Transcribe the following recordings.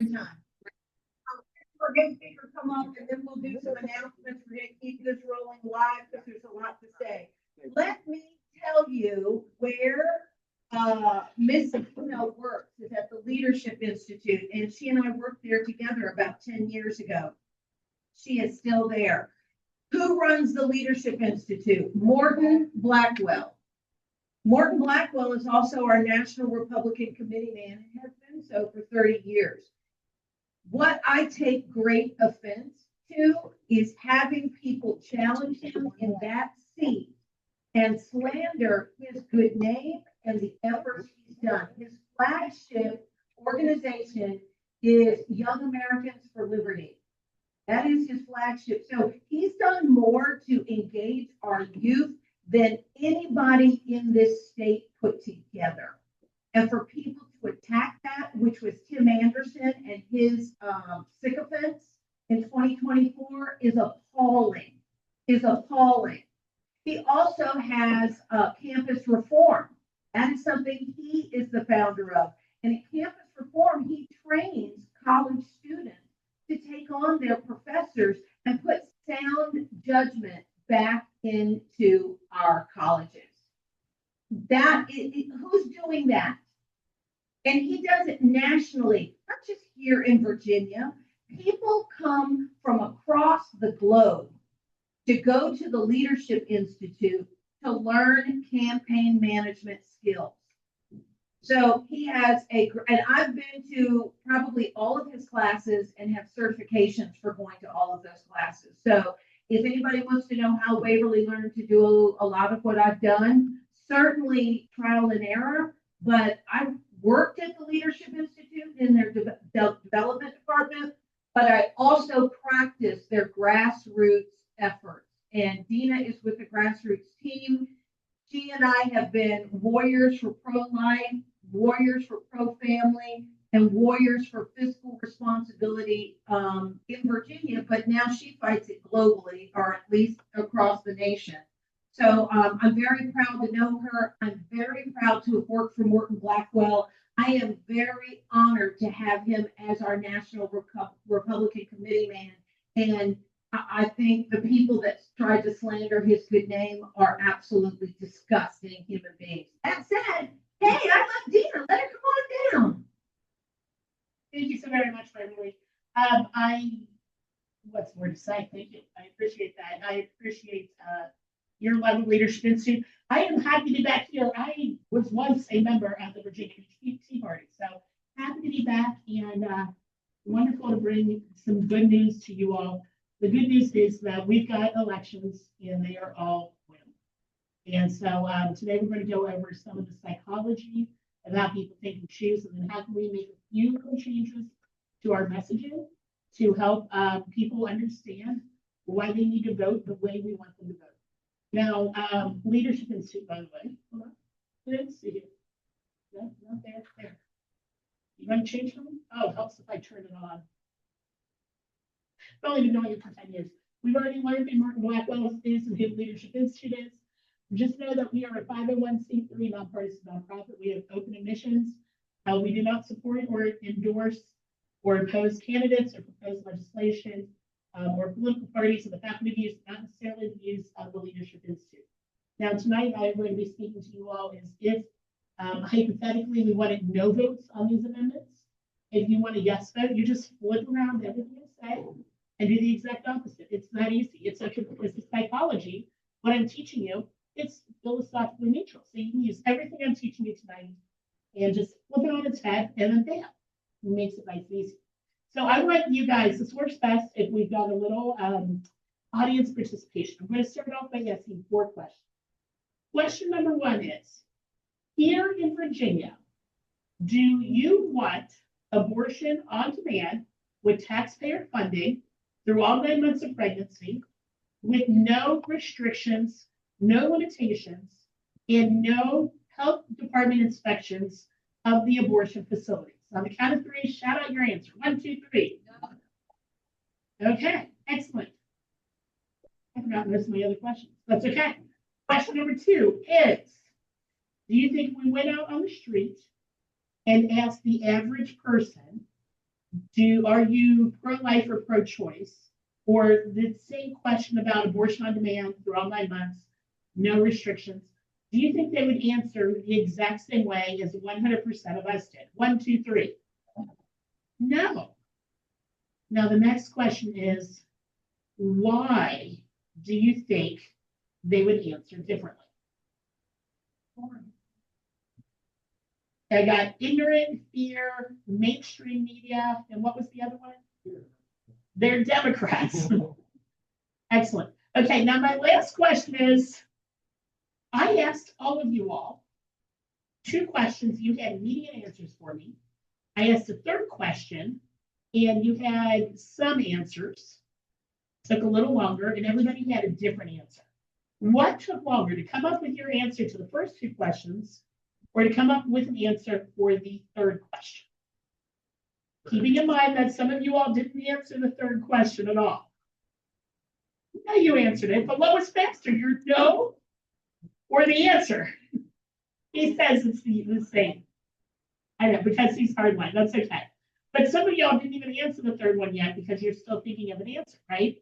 Time. We're going to come up and then we'll do some announcements. We're going to keep this rolling live because there's a lot to say. Let me tell you where Miss Dena works is at the Leadership Institute, and she and I worked there together about 10 years ago. She is still there. Who runs the Leadership Institute? Morton Blackwell. Morton Blackwell is also our National Republican Committee man and has been so for 30 years. What I take great offense to is having people challenge him in that seat and slander his good name and the efforts he's done. His flagship organization is Young Americans for Liberty. That is his flagship. So he's done more to engage our youth than anybody in this state put together. And for people to attack that, which was Tim Anderson and his sycophants in 2024, is appalling. He also has campus reform. That is something he is the founder of. And at campus reform, he trains college students to take on their professors and put sound judgment back into our colleges. Who's doing that? And he does it nationally, not just here in Virginia. People come from across the globe to go to the Leadership Institute to learn campaign management skills. So he has and I've been to probably all of his classes and have certifications for going to all of those classes. So if anybody wants to know how Waverly learned to do a lot of what I've done, certainly trial and error, but I've worked at the Leadership Institute in their development department, but I also practice their grassroots efforts. And Dena is with the grassroots team. She and I have been warriors for pro-life, warriors for pro-family, and warriors for fiscal responsibility in Virginia, but now she fights it globally, or at least across the nation. So I'm very proud to know her. I'm very proud to have worked for Morton Blackwell. I am very honored to have him as our National Republican Committee man. And I think the people that tried to slander his good name are absolutely disgusting human beings. That said, hey, I love Dena. Let her come on down. Thank you so very much, Beverly. What's the word to say? Thank you. I appreciate that. I appreciate your love of Leadership Institute. I am happy to be back here. I was once a member of the Virginia Tea Party, so happy to be back and wonderful to bring some good news to you all. The good news is that we've got elections and they are all win. And so today we're going to go over some of the psychology of how people think and choose, and then how can we make a few little changes to our messaging to help people understand why they need to vote the way we want them to vote. Now, Leadership Institute, by the way, hold on. Let's see here. No, not there. There. You want to change something? Oh, it helps if I turn it on. I've only been knowing it for 10 years. We've already learned who Morton Blackwell is and who Leadership Institute is. Just know that we are a 501c3 nonpartisan nonprofit. We have open admissions. We do not support or endorse or oppose candidates or propose legislation or political parties, and the faculty views, not necessarily the views of the Leadership Institute. Now, tonight, I'm going to be speaking to you all is if hypothetically we wanted no votes on these amendments. If you want a yes vote, you just flip around everything I say and do the exact opposite. It's that easy. It's a psychology. What I'm teaching you, it's philosophically neutral. So you can use everything I'm teaching you tonight and just flip it on its head, and then bam, it makes it nice and easy. So I want you guys, this works best if we've got a little audience participation. I'm going to start off by asking 4 questions. Question number 1 is, here in Virginia, do you want abortion on demand with taxpayer funding through all 9 months of pregnancy with no restrictions, no limitations, and no health department inspections of the abortion facilities? On the count of 3, shout out your answer. 1, 2, 3. Okay, excellent. I forgot most of my other questions. That's okay. Question number 2 is, do you think we went out on the street and asked the average person, Are you pro-life or pro-choice? Or the same question about abortion on demand through all 9 months, no restrictions. Do you think they would answer the exact same way as 100% of us did? 1, 2, 3. No. Now, the next question is, why do you think they would answer differently? I got ignorant, fear, mainstream media, and what was the other one? They're Democrats. Excellent. Okay, now my last question is, I asked all of you all 2 questions. You had immediate answers for me. I asked a third question, and you had some answers. Took a little longer, and everybody had a different answer. What took longer, to come up with your answer to the first 2 questions, or to come up with an answer for the third question? Keeping in mind that some of you all didn't answer the third question at all. No, you answered it, but what was faster, your no or the answer? He says it's the same. I know, because he's hardline, that's okay. But some of y'all didn't even answer the third one yet because you're still thinking of an answer, right?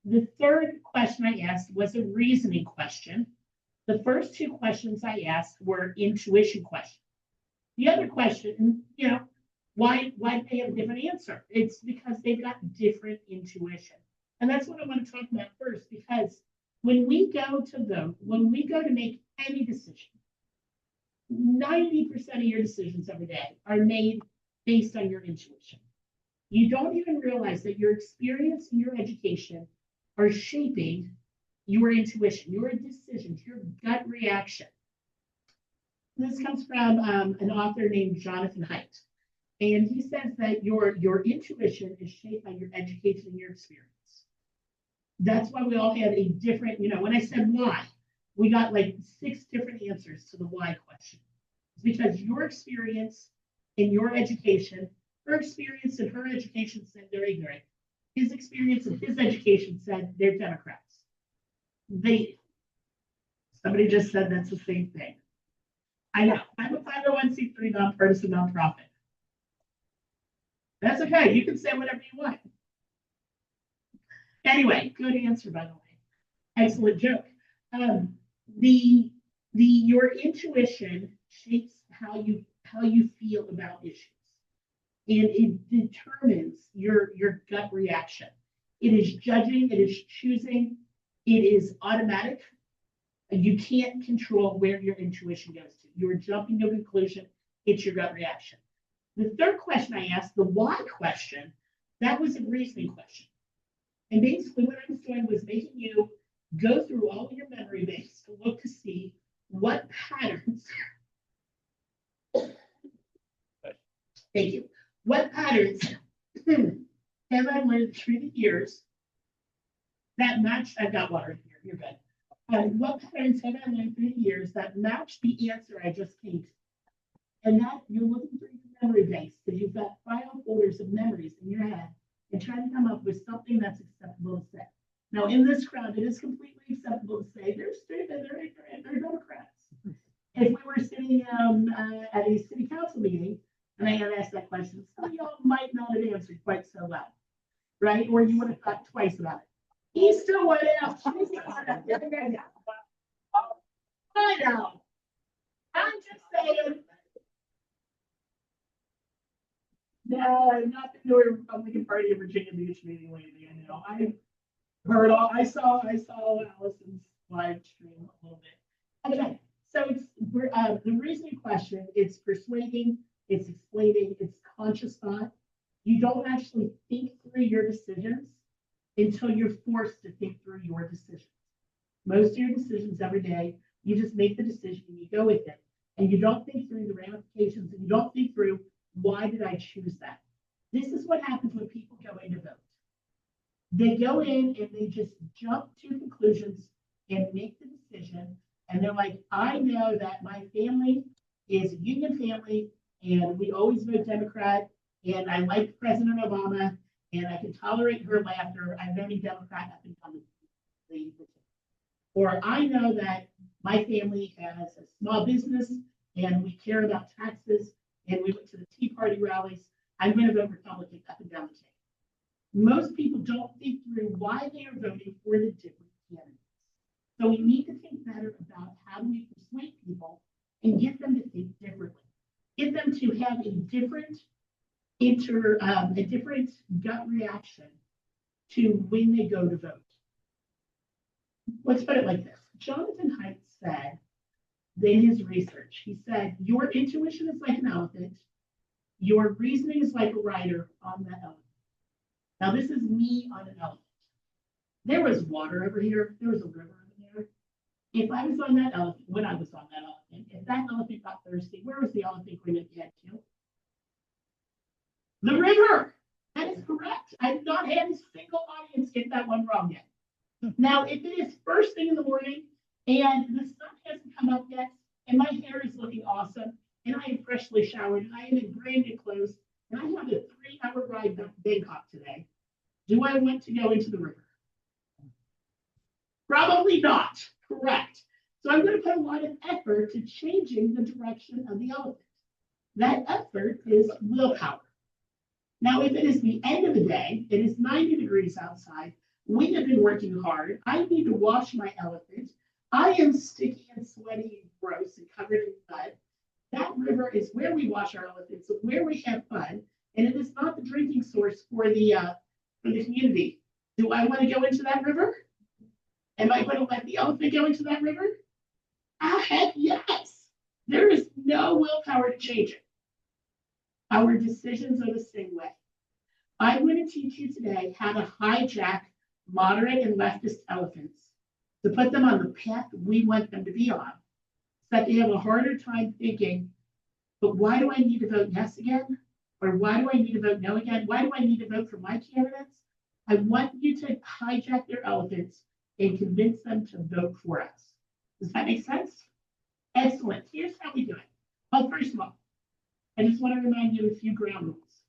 The third question I asked was a reasoning question. The first 2 questions I asked were intuition questions. The other question, why do they have a different answer? It's because they've got different intuition. And that's what I want to talk about first, because when we go to make any decision, 90% of your decisions every day are made based on your intuition. You don't even realize that your experience and your education are shaping your intuition, your decisions, your gut reaction. This comes from an author named Jonathan Haidt. And he says that your intuition is shaped by your education and your experience. That's why we all have a different, when I said why, we got like 6 different answers to the why question. It's because your experience and your education, her experience and her education said they're ignorant. His experience and his education said they're Democrats. Somebody just said that's the same thing. I know, I'm a 501c3 nonpartisan nonprofit. That's okay, you can say whatever you want. Anyway, good answer, by the way. Excellent joke. Your intuition shapes how you feel about issues, and it determines your gut reaction. It is judging, it is choosing, it is automatic. You can't control where your intuition goes to. You're jumping to a conclusion, it's your gut reaction. The third question I asked, the why question, that was a reasoning question. And basically what I was doing was making you go through all of your memory banks to look to see what patterns, thank you, what patterns have I learned through the years that match, I've got water in here, you're good. What patterns have I learned through the years that match the answer I just came to? And that you're looking through your memory banks, because you've got file folders of memories in your head, and trying to come up with something that's acceptable to say. Now, in this crowd, it is completely acceptable to say they're stupid, they're ignorant, they're Democrats. If we were sitting at a city council meeting and I had asked that question, some of y'all might not have answered quite so well, right? Or you would have thought twice about it. He still went out. I know. I'm just saying. No, I've not been to a Republican Party of Virginia Beach meeting lately. I know. I heard all. I saw Allison's live stream a little bit. Okay, so it's the reasoning question. It's persuading. It's explaining. It's conscious thought. You don't actually think through your decisions until you're forced to think through your decisions. Most of your decisions every day, you just make the decision and you go with it, and you don't think through the ramifications, and you don't think through, why did I choose that? This is what happens when people go in to vote. They go in and they just jump to conclusions and make the decision. And they're like, I know that my family is a union family and we always vote Democrat. And I like President Obama and I can tolerate her laughter. I'm voting Democrat up and down the. Or I know that my family has a small business and we care about taxes and we went to the Tea Party rallies. I'm going to vote Republican up and down the ticket. Most people don't think through why they are voting for the different candidates. So we need to think better about how do we persuade people and get them to think differently. Get them to have a different gut reaction to when they go to vote. Let's put it like this. Jonathan Haidt said in his research, he said, your intuition is like an elephant. Your reasoning is like a rider on that elephant. Now, this is me on an elephant. There was water over here. There was a river over there. If I was on that elephant, when I was on that elephant, if that elephant got thirsty, where was the elephant going to head to? The river. That is correct. I've not had a single audience get that one wrong yet. Now, if it is first thing in the morning and the sun hasn't come up yet, and my hair is looking awesome, and I am freshly showered, and I am in brand new clothes, and I have a 3-hour ride to Bangkok today, do I want to go into the river? Probably not. Correct. So I'm going to put a lot of effort to changing the direction of the elephant. That effort is willpower. Now, if it is the end of the day, it is 90 degrees outside, we have been working hard, I need to wash my elephant, I am sticky and sweaty and gross and covered in mud. That river is where we wash our elephants, where we have fun, and it is not the drinking source for the community. Do I want to go into that river? Am I going to let the elephant go into that river? Heck yes. There is no willpower to change it. Our decisions are the same way. I'm going to teach you today how to hijack moderate and leftist elephants to put them on the path we want them to be on, so that they have a harder time thinking, but why do I need to vote yes again? Or why do I need to vote no again? Why do I need to vote for my candidates? I want you to hijack their elephants and convince them to vote for us. Does that make sense? Excellent. Here's how we do it. Well, first of all, I just want to remind you of a few ground rules.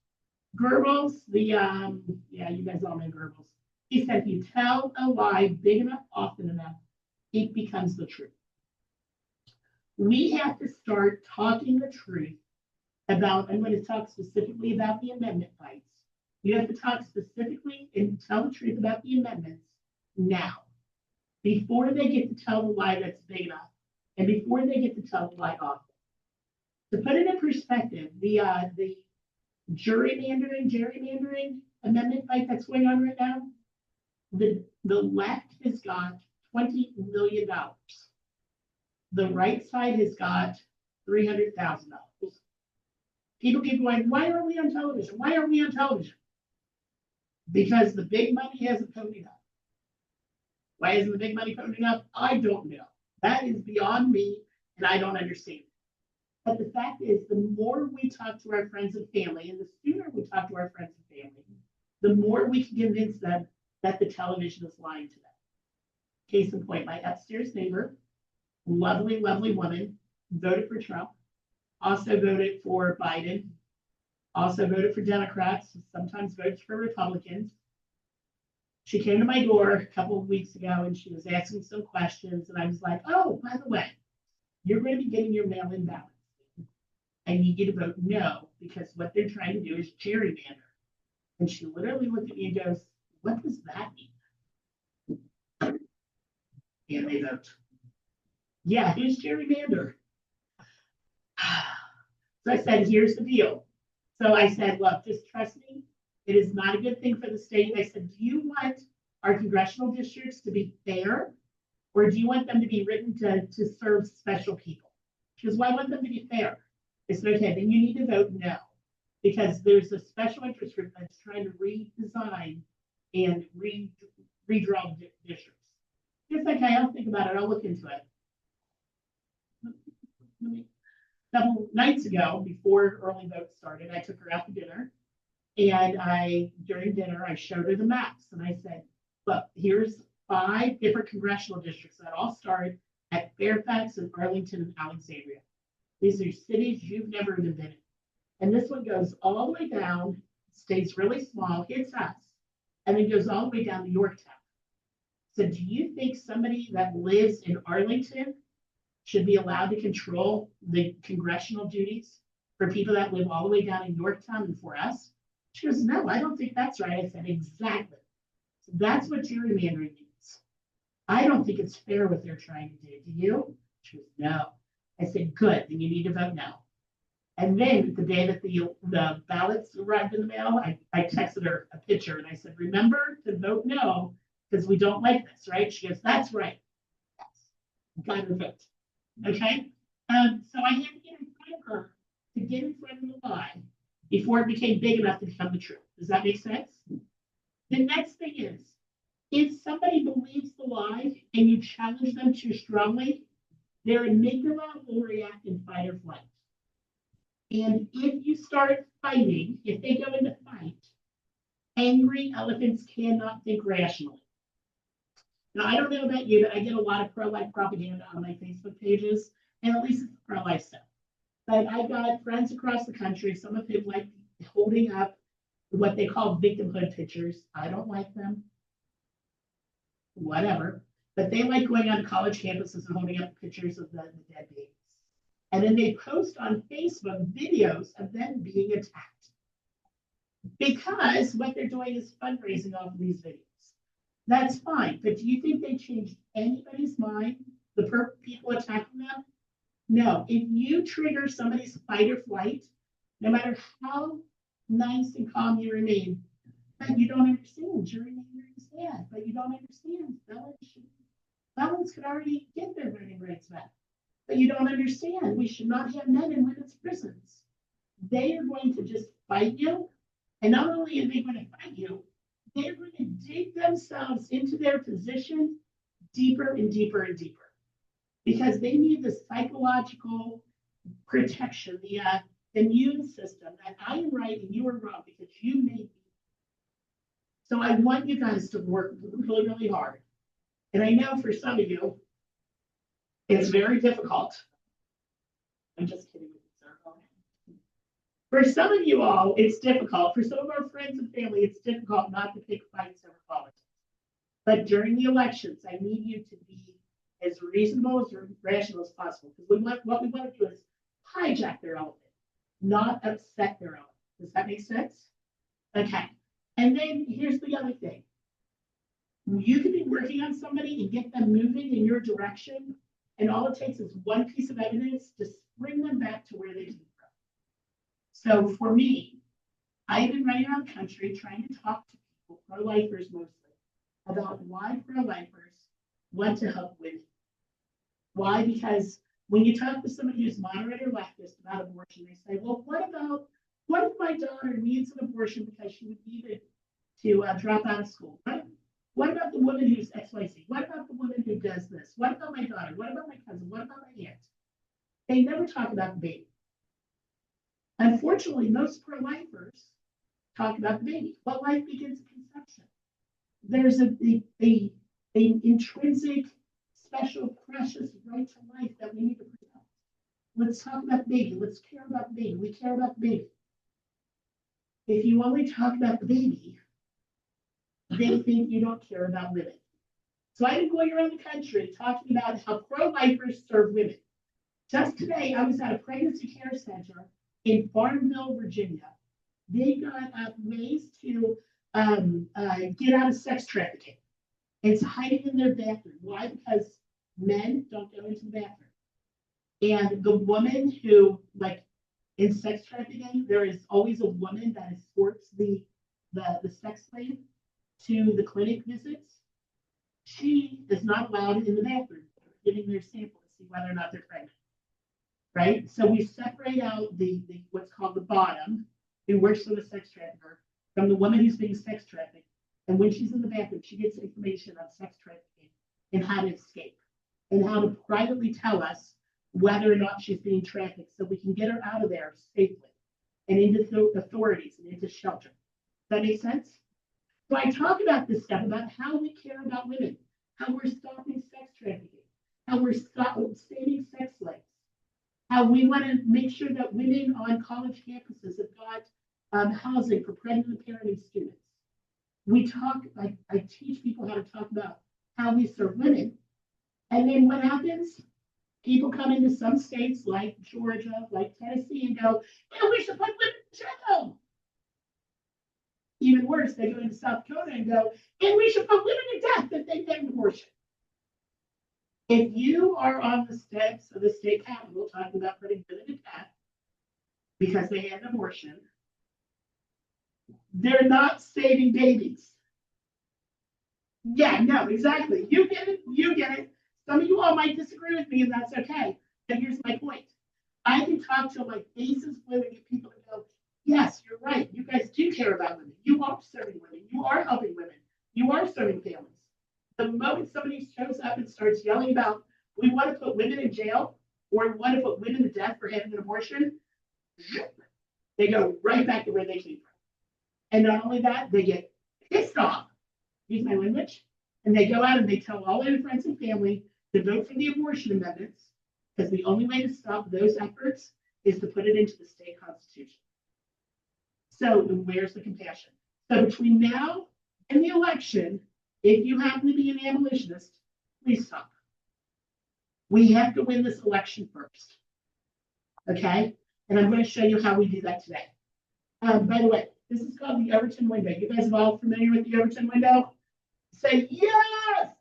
Goebbels, you guys all know Goebbels. He said, if you tell a lie big enough, often enough, it becomes the truth. We have to start talking the truth about, I'm going to talk specifically about the amendment fights. You have to talk specifically and tell the truth about the amendments now, before they get to tell the lie that's big enough, and before they get to tell the lie often. To put it in perspective, the gerrymandering amendment fight that's going on right now, the left has got $20 million. The right side has got $300,000. People keep going, why are we on television? Why are we on television? Because the big money hasn't ponied up. Why isn't the big money ponied up? I don't know. That is beyond me, and I don't understand. But the fact is, the more we talk to our friends and family, and the sooner we talk to our friends and family, the more we can convince them that the television is lying to them. Case in point, my upstairs neighbor, lovely, lovely woman, voted for Trump, also voted for Biden, also voted for Democrats, sometimes votes for Republicans. She came to my door a couple of weeks ago and she was asking some questions. And I was like, oh, by the way, you're going to be getting your mail-in ballot. I need you to vote no, because what they're trying to do is gerrymander. And she literally looked at me and goes, what does that mean? And they vote. Yeah, who's gerrymander? So I said, here's the deal. So I said, look, just trust me. It is not a good thing for the state. I said, do you want our congressional districts to be fair? Or do you want them to be written to serve special people? She goes, well, I want them to be fair. I said, okay, then you need to vote no. Because there's a special interest group that's trying to redesign and redraw districts. It's okay, I'll think about it. I'll look into it. A couple nights ago, before early vote started, I took her out to dinner. And during dinner, I showed her the maps. And I said, look, here's 5 different congressional districts that all start at Fairfax and Arlington and Alexandria. These are cities you've never even been in. And this one goes all the way down, stays really small, hits us, and then goes all the way down to Yorktown. So do you think somebody that lives in Arlington should be allowed to control the congressional duties for people that live all the way down in Yorktown and for us? She goes, no, I don't think that's right. I said, exactly. So that's what gerrymandering means. I don't think it's fair what they're trying to do. Do you? She goes, no. I said, good, then you need to vote no. And then the day that the ballots arrived in the mail, I texted her a picture and I said, remember to vote no, because we don't like this, right? She goes, that's right. Yes. Got her vote. Okay. So I had to get in front of her to get in front of the lie before it became big enough to become the truth. Does that make sense? The next thing is, if somebody believes the lie and you challenge them too strongly, their amygdala will react in fight or flight. And if you start fighting, if they go into fight, angry elephants cannot think rationally. Now, I don't know about you, but I get a lot of pro-life propaganda on my Facebook pages, and at least it's pro-life stuff. But I've got friends across the country, some of whom like holding up what they call victimhood pictures. I don't like them. Whatever. But they like going on college campuses and holding up pictures of the dead babies. And then they post on Facebook videos of them being attacked. Because what they're doing is fundraising off of these videos. That's fine. But do you think they changed anybody's mind? The people attacking them? No. If you trigger somebody's fight or flight, no matter how nice and calm you remain, but you don't understand. Gerrymandering is bad, but you don't understand. Felons could already get their voting rights back. But you don't understand. We should not have men in women's prisons. They are going to just fight you. And not only are they going to fight you, they're going to dig themselves into their position deeper and deeper and deeper. Because they need the psychological protection, the immune system that I am right and you are wrong because you made me. So I want you guys to work really, really hard. And I know for some of you, it's very difficult. I'm just kidding with you, sir. For some of you all, it's difficult. For some of our friends and family, it's difficult not to pick fights over politics. But during the elections, I need you to be as reasonable as rational as possible. Because what we want to do is hijack their element, not upset their element. Does that make sense? Okay. And then here's the other thing. You could be working on somebody and get them moving in your direction, and all it takes is one piece of evidence to bring them back to where they came from. So for me, I've been running around the country trying to talk to people, pro-lifers mostly, about why pro-lifers want to help women. Why? Because when you talk to somebody who's moderate or leftist about abortion, they say, well, what if my daughter needs an abortion because she would need it to drop out of school? What about the woman who's XYZ? What about the woman who does this? What about my daughter? What about my cousin? What about my aunt? They never talk about the baby. Unfortunately, most pro-lifers talk about the baby. But life begins at conception. There's an intrinsic, special, precious right to life that we need to protect. Let's talk about the baby. Let's care about the baby. We care about the baby. If you only talk about the baby, they think you don't care about women. So I've been going around the country talking about how pro-lifers serve women. Just today, I was at a pregnancy care center in Farmville, Virginia. They got ways to get out of sex trafficking. It's hiding in their bathroom. Why? Because men don't go into the bathroom. And the woman who, like in sex trafficking, there is always a woman that escorts the sex slave to the clinic visits. She is not allowed in the bathroom, giving their sample to see whether or not they're pregnant. Right? So we separate out the what's called the bottom, who works for the sex trafficker, from the woman who's being sex trafficked. And when she's in the bathroom, she gets information on sex trafficking and how to escape and how to privately tell us whether or not she's being trafficked so we can get her out of there safely and into authorities and into shelter. Does that make sense? So I talk about this stuff, about how we care about women, how we're stopping sex trafficking, how we're saving sex slaves, how we want to make sure that women on college campuses have got housing for pregnant and parenting students. We talk, I teach people how to talk about how we serve women. And then what happens? People come into some states like Georgia, like Tennessee, and go, "Yeah, we should put women in jail." Even worse, they go into South Dakota and go, "And we should put women to death if they get an abortion." If you are on the steps of the state capitol talking about putting women to death because they had an abortion, they're not saving babies. Yeah, no, exactly. You get it. You get it. Some of you all might disagree with me, and that's okay. But here's my point. I can talk till my face is blue and get people to go, "Yes, you're right. You guys do care about women. You are serving women. You are helping women. You are serving families." The moment somebody shows up and starts yelling about, "We want to put women in jail," or "We want to put women to death for having an abortion," they go right back to where they came from. And not only that, they get pissed off, use my language, and they go out and they tell all their friends and family to vote for the abortion amendments, because the only way to stop those efforts is to put it into the state constitution. So where's the compassion? So between now and the election, if you happen to be an abolitionist, please stop. We have to win this election first. Okay? And I'm going to show you how we do that today. By the way, this is called the Overton window. You guys are all familiar with the Overton window? Say yes!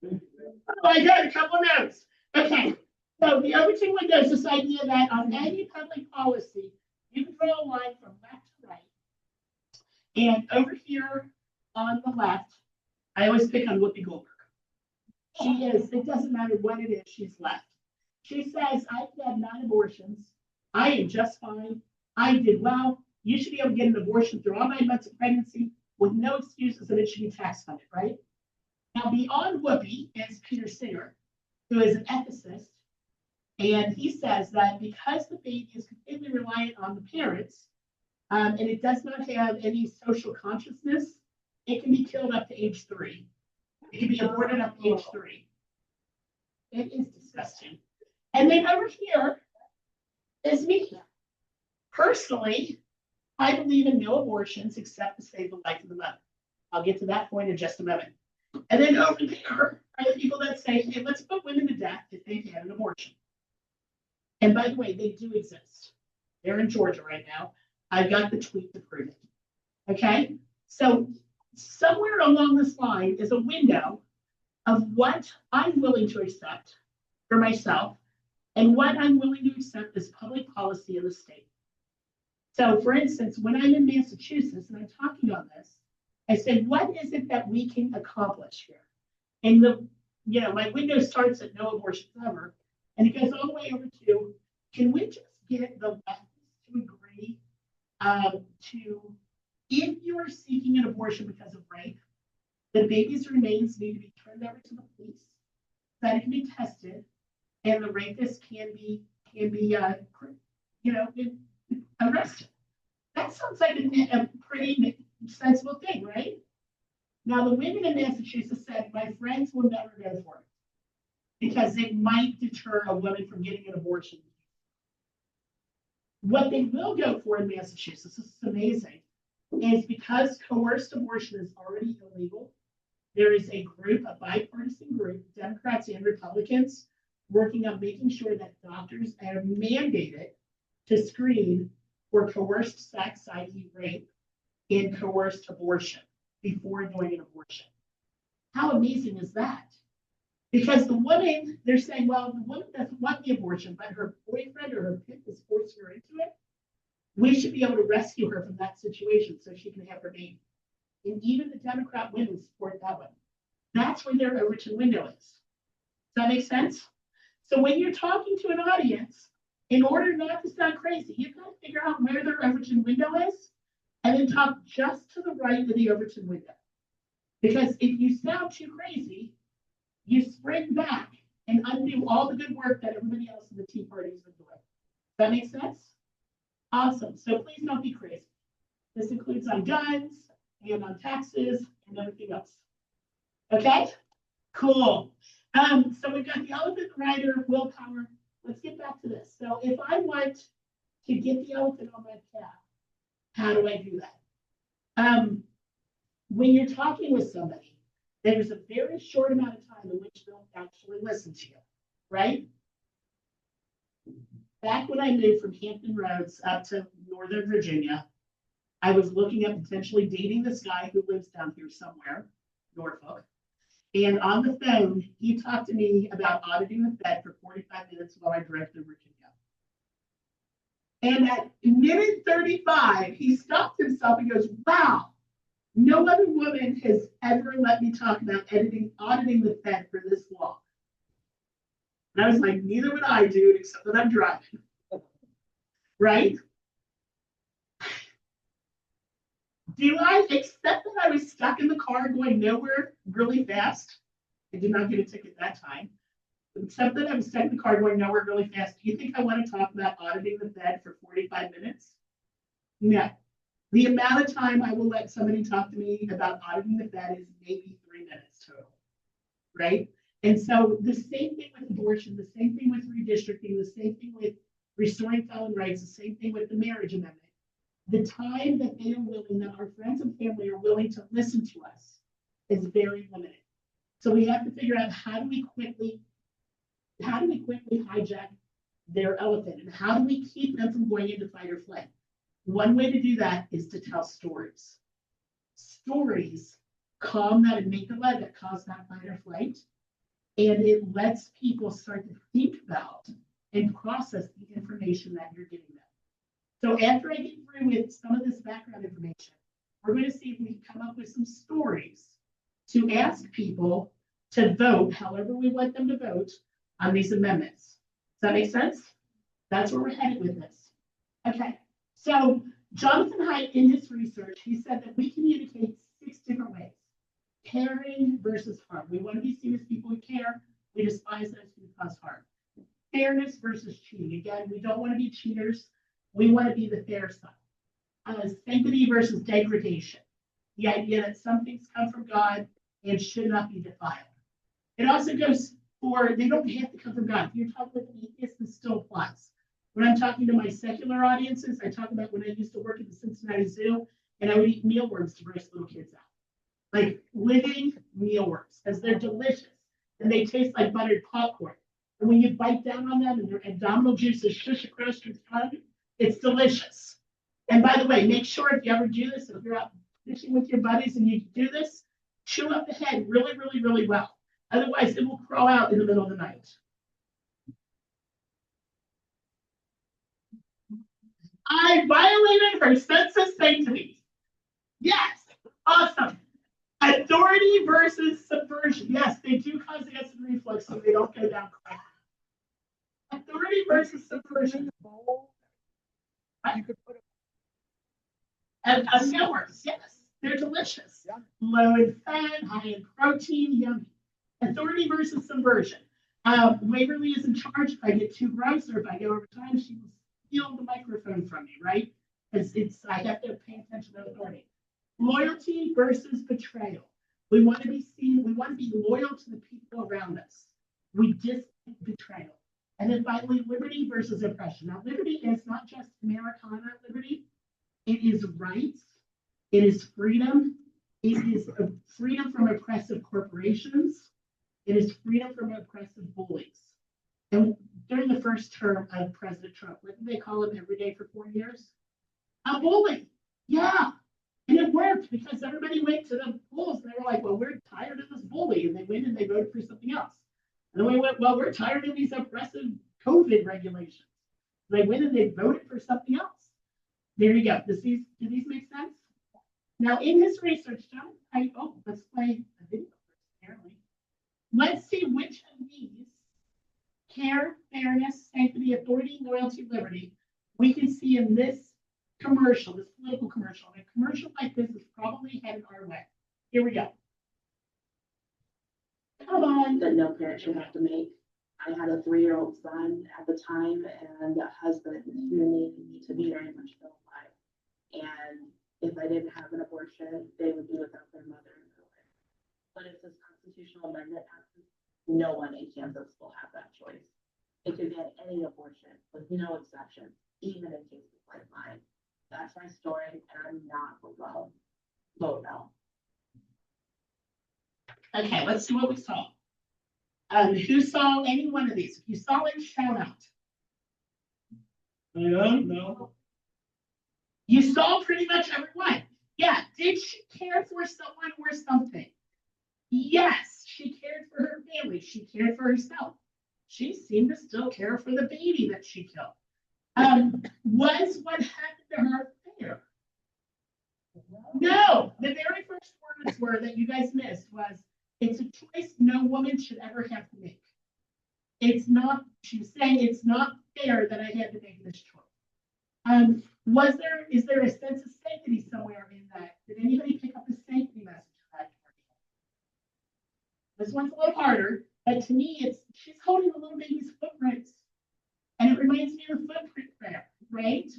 Oh, I got a couple notes. Okay, so the Overton window is this idea that on any public policy, you can draw a line from left to right. And over here on the left, I always pick on Whoopi Goldberg. She is, it doesn't matter what it is, she's left. She says, "I've had 9 abortions. I am just fine. I did well. You should be able to get an abortion through all 9 months of pregnancy with no excuses, and it should be tax funded," right? Now, beyond Whoopi is Peter Singer, who is an ethicist. And he says that because the baby is completely reliant on the parents, and it does not have any social consciousness, it can be killed up to age 3. It can be aborted up to age 3. It is disgusting. And then over here is me. Personally, I believe in no abortions except to save the life of the mother. I'll get to that point in just a moment. And then over there are the people that say, "Hey, let's put women to death if they've had an abortion." And by the way, they do exist. They're in Georgia right now. I've got the tweet to prove it. Okay? So somewhere along this line is a window of what I'm willing to accept for myself and what I'm willing to accept as public policy in the state. So for instance, when I'm in Massachusetts and I'm talking on this, I said, what is it that we can accomplish here? And my window starts at no abortions ever, and it goes all the way over to, can we just get the leftists to agree to, if you are seeking an abortion because of rape, the baby's remains need to be turned over to the police, that it can be tested, and the rapist can be arrested. That sounds like a pretty sensible thing, right? Now, the women in Massachusetts said, "My friends will never go for it because it might deter a woman from getting an abortion." What they will go for in Massachusetts, this is amazing, is because coerced abortion is already illegal. There is a group, a bipartisan group, Democrats and Republicans, working on making sure that doctors are mandated to screen for coerced sex, i.e. rape, and coerced abortion before doing an abortion. How amazing is that? Because the woman, they're saying, well, the woman doesn't want the abortion, but her boyfriend or her pimp is forcing her into it. We should be able to rescue her from that situation so she can have her baby. And even the Democrat women support that one. That's where their Overton window is. Does that make sense? So when you're talking to an audience, in order not to sound crazy, you've got to figure out where their Overton window is, and then talk just to the right of the Overton window. Because if you sound too crazy, you spring back and undo all the good work that everybody else in the Tea Party has been doing. Does that make sense? Awesome. So please don't be crazy. This includes on guns and on taxes and everything else. Okay? Cool. So we've got the elephant rider, willpower. Let's get back to this. So if I want to get the elephant on my path, how do I do that? When you're talking with somebody, there's a very short amount of time in which they'll actually listen to you. right? Back when I moved from Hampton Roads up to Northern Virginia, I was looking at potentially dating this guy who lives down here somewhere, Norfolk. And on the phone, he talked to me about auditing the Fed for 45 minutes while I drove through Virginia. And at minute 35, he stopped himself and goes, wow, no other woman has ever let me talk about auditing the Fed for this long. And I was like, neither would I, dude, except that I'm driving. Right? Do I accept that I was stuck in the car going nowhere really fast? I did not get a ticket that time. Except that I was stuck in the car going nowhere really fast. Do you think I want to talk about auditing the Fed for 45 minutes? No. The amount of time I will let somebody talk to me about auditing the Fed is maybe 3 minutes total. Right? And so the same thing with abortion, the same thing with redistricting, the same thing with restoring felon rights, the same thing with the marriage amendment. The time that they are willing, that our friends and family are willing to listen to us is very limited. So we have to figure out how do we quickly hijack their elephant and how do we keep them from going into fight or flight? One way to do that is to tell stories. Stories calm that amygdala that cause that fight or flight. And it lets people start to think about and process the information that you're giving them. So after I get through with some of this background information, we're going to see if we can come up with some stories to ask people to vote however we want them to vote on these amendments. Does that make sense? That's where we're headed with this. Okay, so Jonathan Haidt, in his research, he said that we communicate 6 different ways. Caring versus harm. We want to be seen as people who care. We despise those who cause harm. Fairness versus cheating. Again, we don't want to be cheaters. We want to be the fair side. Sanctity versus degradation. The idea that some things come from God and should not be defiled. It also goes for, they don't have to come from God. If you're talking with an atheist, this still applies. When I'm talking to my secular audiences, I talk about when I used to work at the Cincinnati Zoo and I would eat mealworms to gross little kids out. Like living mealworms, because they're delicious and they taste like buttered popcorn. And when you bite down on them and their abdominal juices shush across your tongue, it's delicious. And by the way, make sure if you ever do this, if you're out fishing with your buddies and you do this, chew up the head really, really, really well. Otherwise, it will crawl out in the middle of the night. I violated her sense of sanctity. Yes, awesome. Authority versus subversion. Yes, they do cause acid reflux, so they don't go down quick. Authority versus subversion. You could put and mealworms, yes, they're delicious. Yeah. Low in fat, high in protein, yummy. Authority versus subversion. Waverly is in charge. If I get too gross or if I go over time, she will steal the microphone from me, right? Because I have to pay attention to authority. Loyalty versus betrayal. We want to be seen, we want to be loyal to the people around us. We dislike betrayal. And then finally, liberty versus oppression. Now, liberty is not just Americana liberty. It is rights. It is freedom. It is freedom from oppressive corporations. It is freedom from oppressive bullies. And during the first term of President Trump, what did they call him every day for 4 years? A bully. Yeah. And it worked because everybody went to the polls and they were like, well, we're tired of this bully. And they went and they voted for something else. And then we went, well, we're tired of these oppressive COVID regulations. They went and they voted for something else. There you go. Do these make sense? Now, in his research, let's play a video first, apparently. Let's see which of these, care, fairness, sanctity, authority, loyalty, liberty, we can see in this commercial, this political commercial. And a commercial like this is probably headed our way. Here we go. Come on. That no parent should have to make. I had a 3-year-old son at the time and a husband who needed me to be very much still alive. And if I didn't have an abortion, they would be without their mother in their life. But if this constitutional amendment passes, no one in Kansas will have that choice. They could get any abortion with no exception, even in cases like mine. That's my story, and I'm not alone. Vote no. Okay, let's see what we saw. Who saw any one of these? If you saw it, shout out. I don't know. You saw pretty much everyone. Yeah. Did she care for someone or something? Yes, she cared for her family. She cared for herself. She seemed to still care for the baby that she killed. Was what happened to her fair? No, the very first words were that you guys missed was, it's a choice no woman should ever have to make. It's not, she was saying it's not fair that I had to make this choice. Is there a sense of sanctity somewhere in that? Did anybody pick up the sanctity message? This one's a little harder, but to me, she's holding a little baby's footprints. And it reminds me of the footprint prayer, right?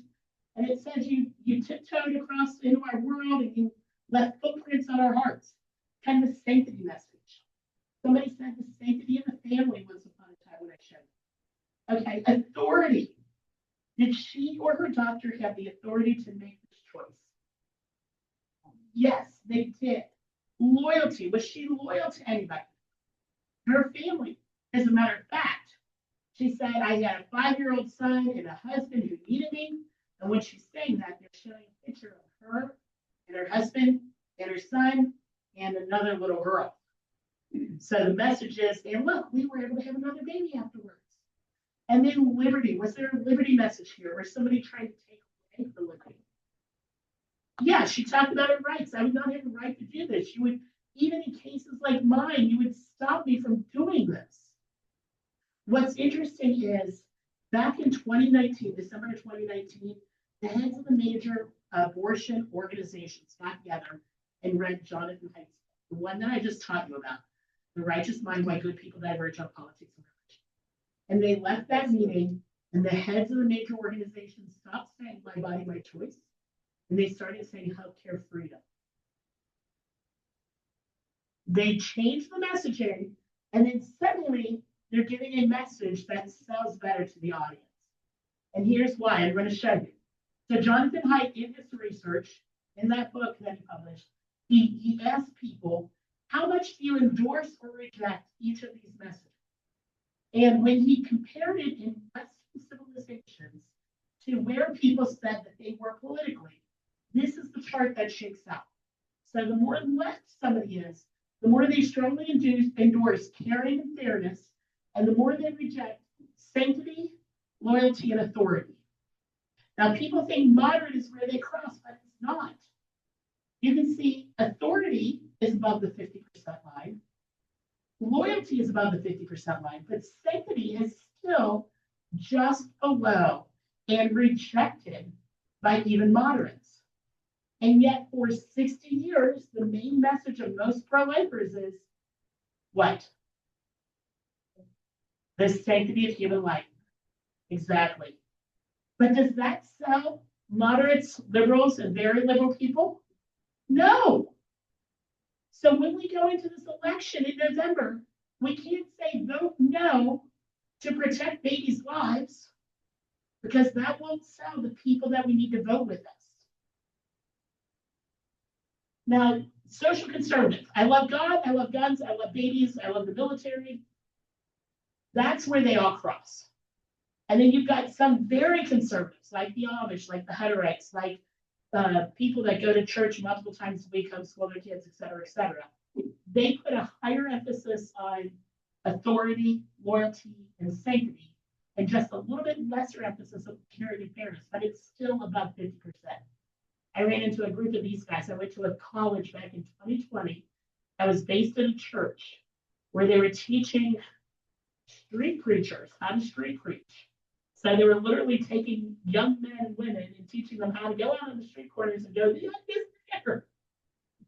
And it says you tiptoed across into our world and you left footprints on our hearts. Kind of a sanctity message. Somebody said the sanctity of the family once upon a time when I showed. Okay, authority. Did she or her doctor have the authority to make this choice? Yes, they did. Loyalty. Was she loyal to anybody? Her family. As a matter of fact, she said, I had a 5-year-old son and a husband who needed me. And when she's saying that, they're showing a picture of her and her husband and her son and another little girl. So the message is, and look, we were able to have another baby afterwards. And then liberty. Was there a liberty message here where somebody tried to take away the liberty? Yeah, she talked about her rights. I would not have the right to do this. You would, even in cases like mine, you would stop me from doing this. What's interesting is back in 2019, December 2019, the heads of the major abortion organizations got together and read Jonathan Haidt's, the one that I just taught you about, The Righteous Mind, Why Good People Diverge on Politics and Religion. And they left that meeting, and the heads of the major organizations stopped saying, my body, my choice. And they started saying healthcare freedom. They changed the messaging, and then suddenly they're giving a message that sells better to the audience. And here's why. I'm going to show you. So Jonathan Haidt, in his research, in that book that he published, he asked people, how much do you endorse or reject each of these messages? And when he compared it in Western civilizations to where people said that they were politically, this is the chart that shakes out. So the more left somebody is, the more they strongly endorse caring and fairness, and the more they reject sanctity, loyalty, and authority. Now, people think moderate is where they cross, but it's not. You can see authority is above the 50% line. Loyalty is above the 50% line, but sanctity is still just below and rejected by even moderates. And yet for 60 years, the main message of most pro-lifers is what? The sanctity of human life. Exactly. But does that sell moderates, liberals, and very liberal people? No. So when we go into this election in November, we can't say vote no to protect babies' lives, because that won't sell the people that we need to vote with us. Now, social conservative. I love God, I love guns, I love babies, I love the military. That's where they all cross. And then you've got some very conservatives, like the Amish, like the Hutterites, like people that go to church multiple times a week, homeschool their kids, et cetera, et cetera. They put a higher emphasis on authority, loyalty, and sanctity, and just a little bit lesser emphasis on caring and fairness, but it's still above 50%. I ran into a group of these guys. I went to a college back in 2020 that was based in a church where they were teaching street preachers how to street preach. So they were literally taking young men and women and teaching them how to go out on the street corners and go, this here.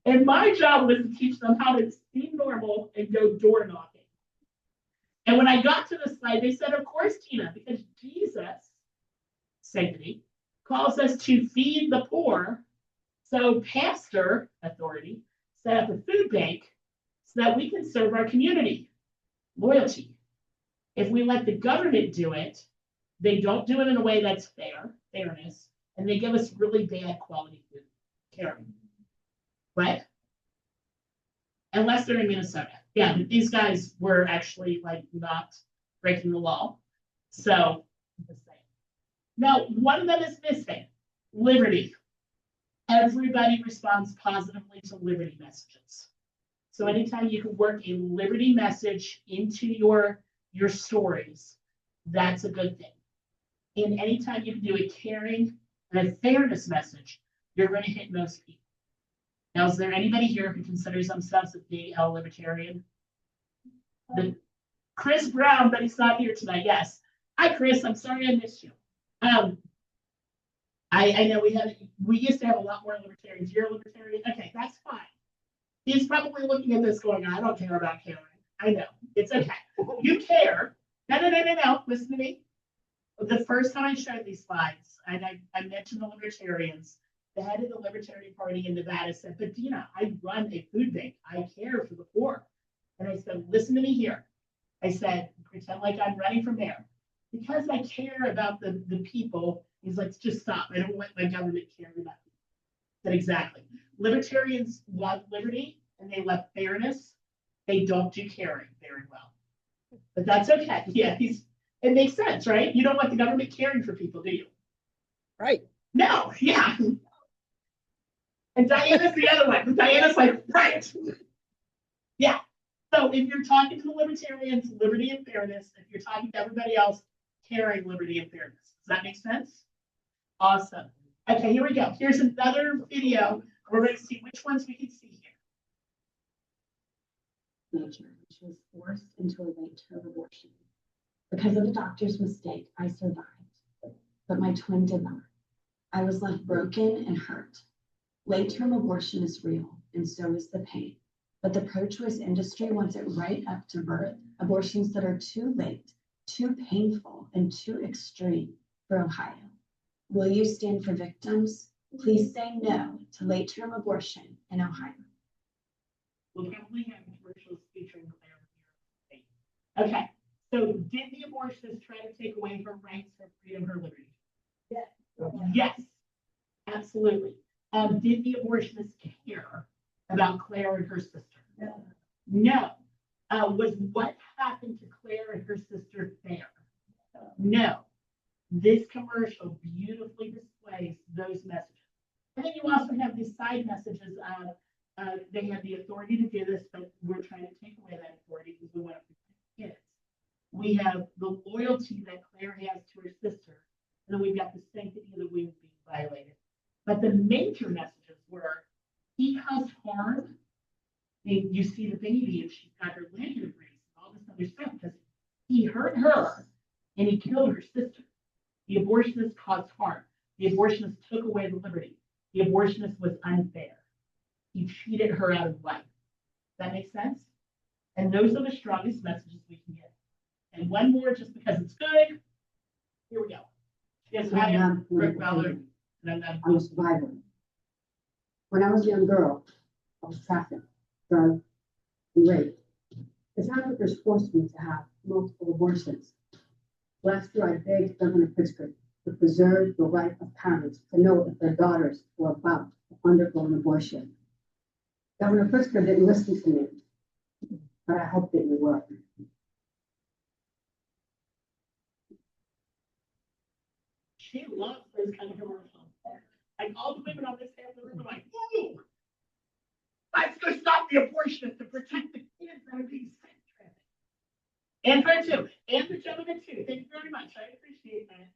And my job was to teach them how to be normal and go door knocking. And when I got to the slide, they said, of course, Tina, because Jesus, sanctity, calls us to feed the poor. So pastor, authority, set up a food bank so that we can serve our community. Loyalty. If we let the government do it, they don't do it in a way that's fairness, and they give us really bad quality food. Caring. What? Unless they're in Minnesota. Yeah, but these guys were actually like not breaking the law. So, just saying. Now, one of them is missing, liberty. Everybody responds positively to liberty messages. So anytime you can work a liberty message into your stories, that's a good thing. And anytime you can do a caring and a fairness message, you're going to hit most people. Now, is there anybody here who considers themselves a big L libertarian? Chris Brown, but he's not here tonight. Yes. Hi, Chris. I'm sorry I missed you. I know we used to have a lot more libertarians. You're a libertarian? Okay, that's fine. He's probably looking at this going, I don't care about caring. I know. It's okay. You care. No. Listen to me. The first time I showed these slides, and I mentioned the libertarians, the head of the Libertarian Party in Nevada said, but Dena, I run a food bank. I care for the poor. And I said, listen to me here. I said, pretend like I'm running for mayor. Because I care about the people, he's like, just stop. I don't want my government caring about people. I said, exactly. Libertarians love liberty and they love fairness. They don't do caring very well. But that's okay. Yeah, it makes sense, right? You don't want the government caring for people, do you? Right. No, yeah. And Diana's the other one. Diana's like, right. Yeah. So if you're talking to the libertarians, liberty and fairness. If you're talking to everybody else, caring, liberty and fairness. Does that make sense? Awesome. Okay, here we go. Here's another video. We're going to see which ones we can see here. Nature, which was forced into a late-term abortion. Because of the doctor's mistake, I survived, but my twin did not. I was left broken and hurt. Late-term abortion is real, and so is the pain. But the pro-choice industry wants it right up to birth. Abortions that are too late, too painful, and too extreme for Ohio. Will you stand for victims? Please say no to late-term abortion in Ohio. We'll probably have commercials featuring Claire here. Okay, so did the abortionists try to take away her rights, her freedom, her liberty? Yes. Yes, absolutely. Did the abortionists care about Claire and her sister? No. Was what happened to Claire and her sister fair? No. This commercial beautifully displays those messages. And then you also have these side messages. They have the authority to do this, but we're trying to take away that authority because we want to protect kids. We have the loyalty that Claire has to her sister, and then we've got the sanctity of the womb being violated. But the major messages were he caused harm. And you see the baby, and she's got her leg in a brace and all this other stuff because he hurt her and he killed her sister. The abortionist caused harm. The abortionist took away the liberty. The abortionist was unfair. He cheated her out of life. Does that make sense? And those are the strongest messages we can get. And one more, just because it's good. Here we go. Yes, I am Rick Weller, and I'm not. I'm a survivor. When I was a young girl, I was trafficked, drugged, and raped. The traffickers forced me to have multiple abortions. Last year, I begged Governor Pritzker to preserve the right of parents to know if their daughters were about to undergo an abortion. Governor Pritzker didn't listen to me, but I hope that you will. She loves those kind of commercials. Like all the women on this side of the room are like, ooh, let's go stop the abortionist to protect the kids that are being sex trafficked. And her too, and the gentleman too. Thank you very much. I appreciate that.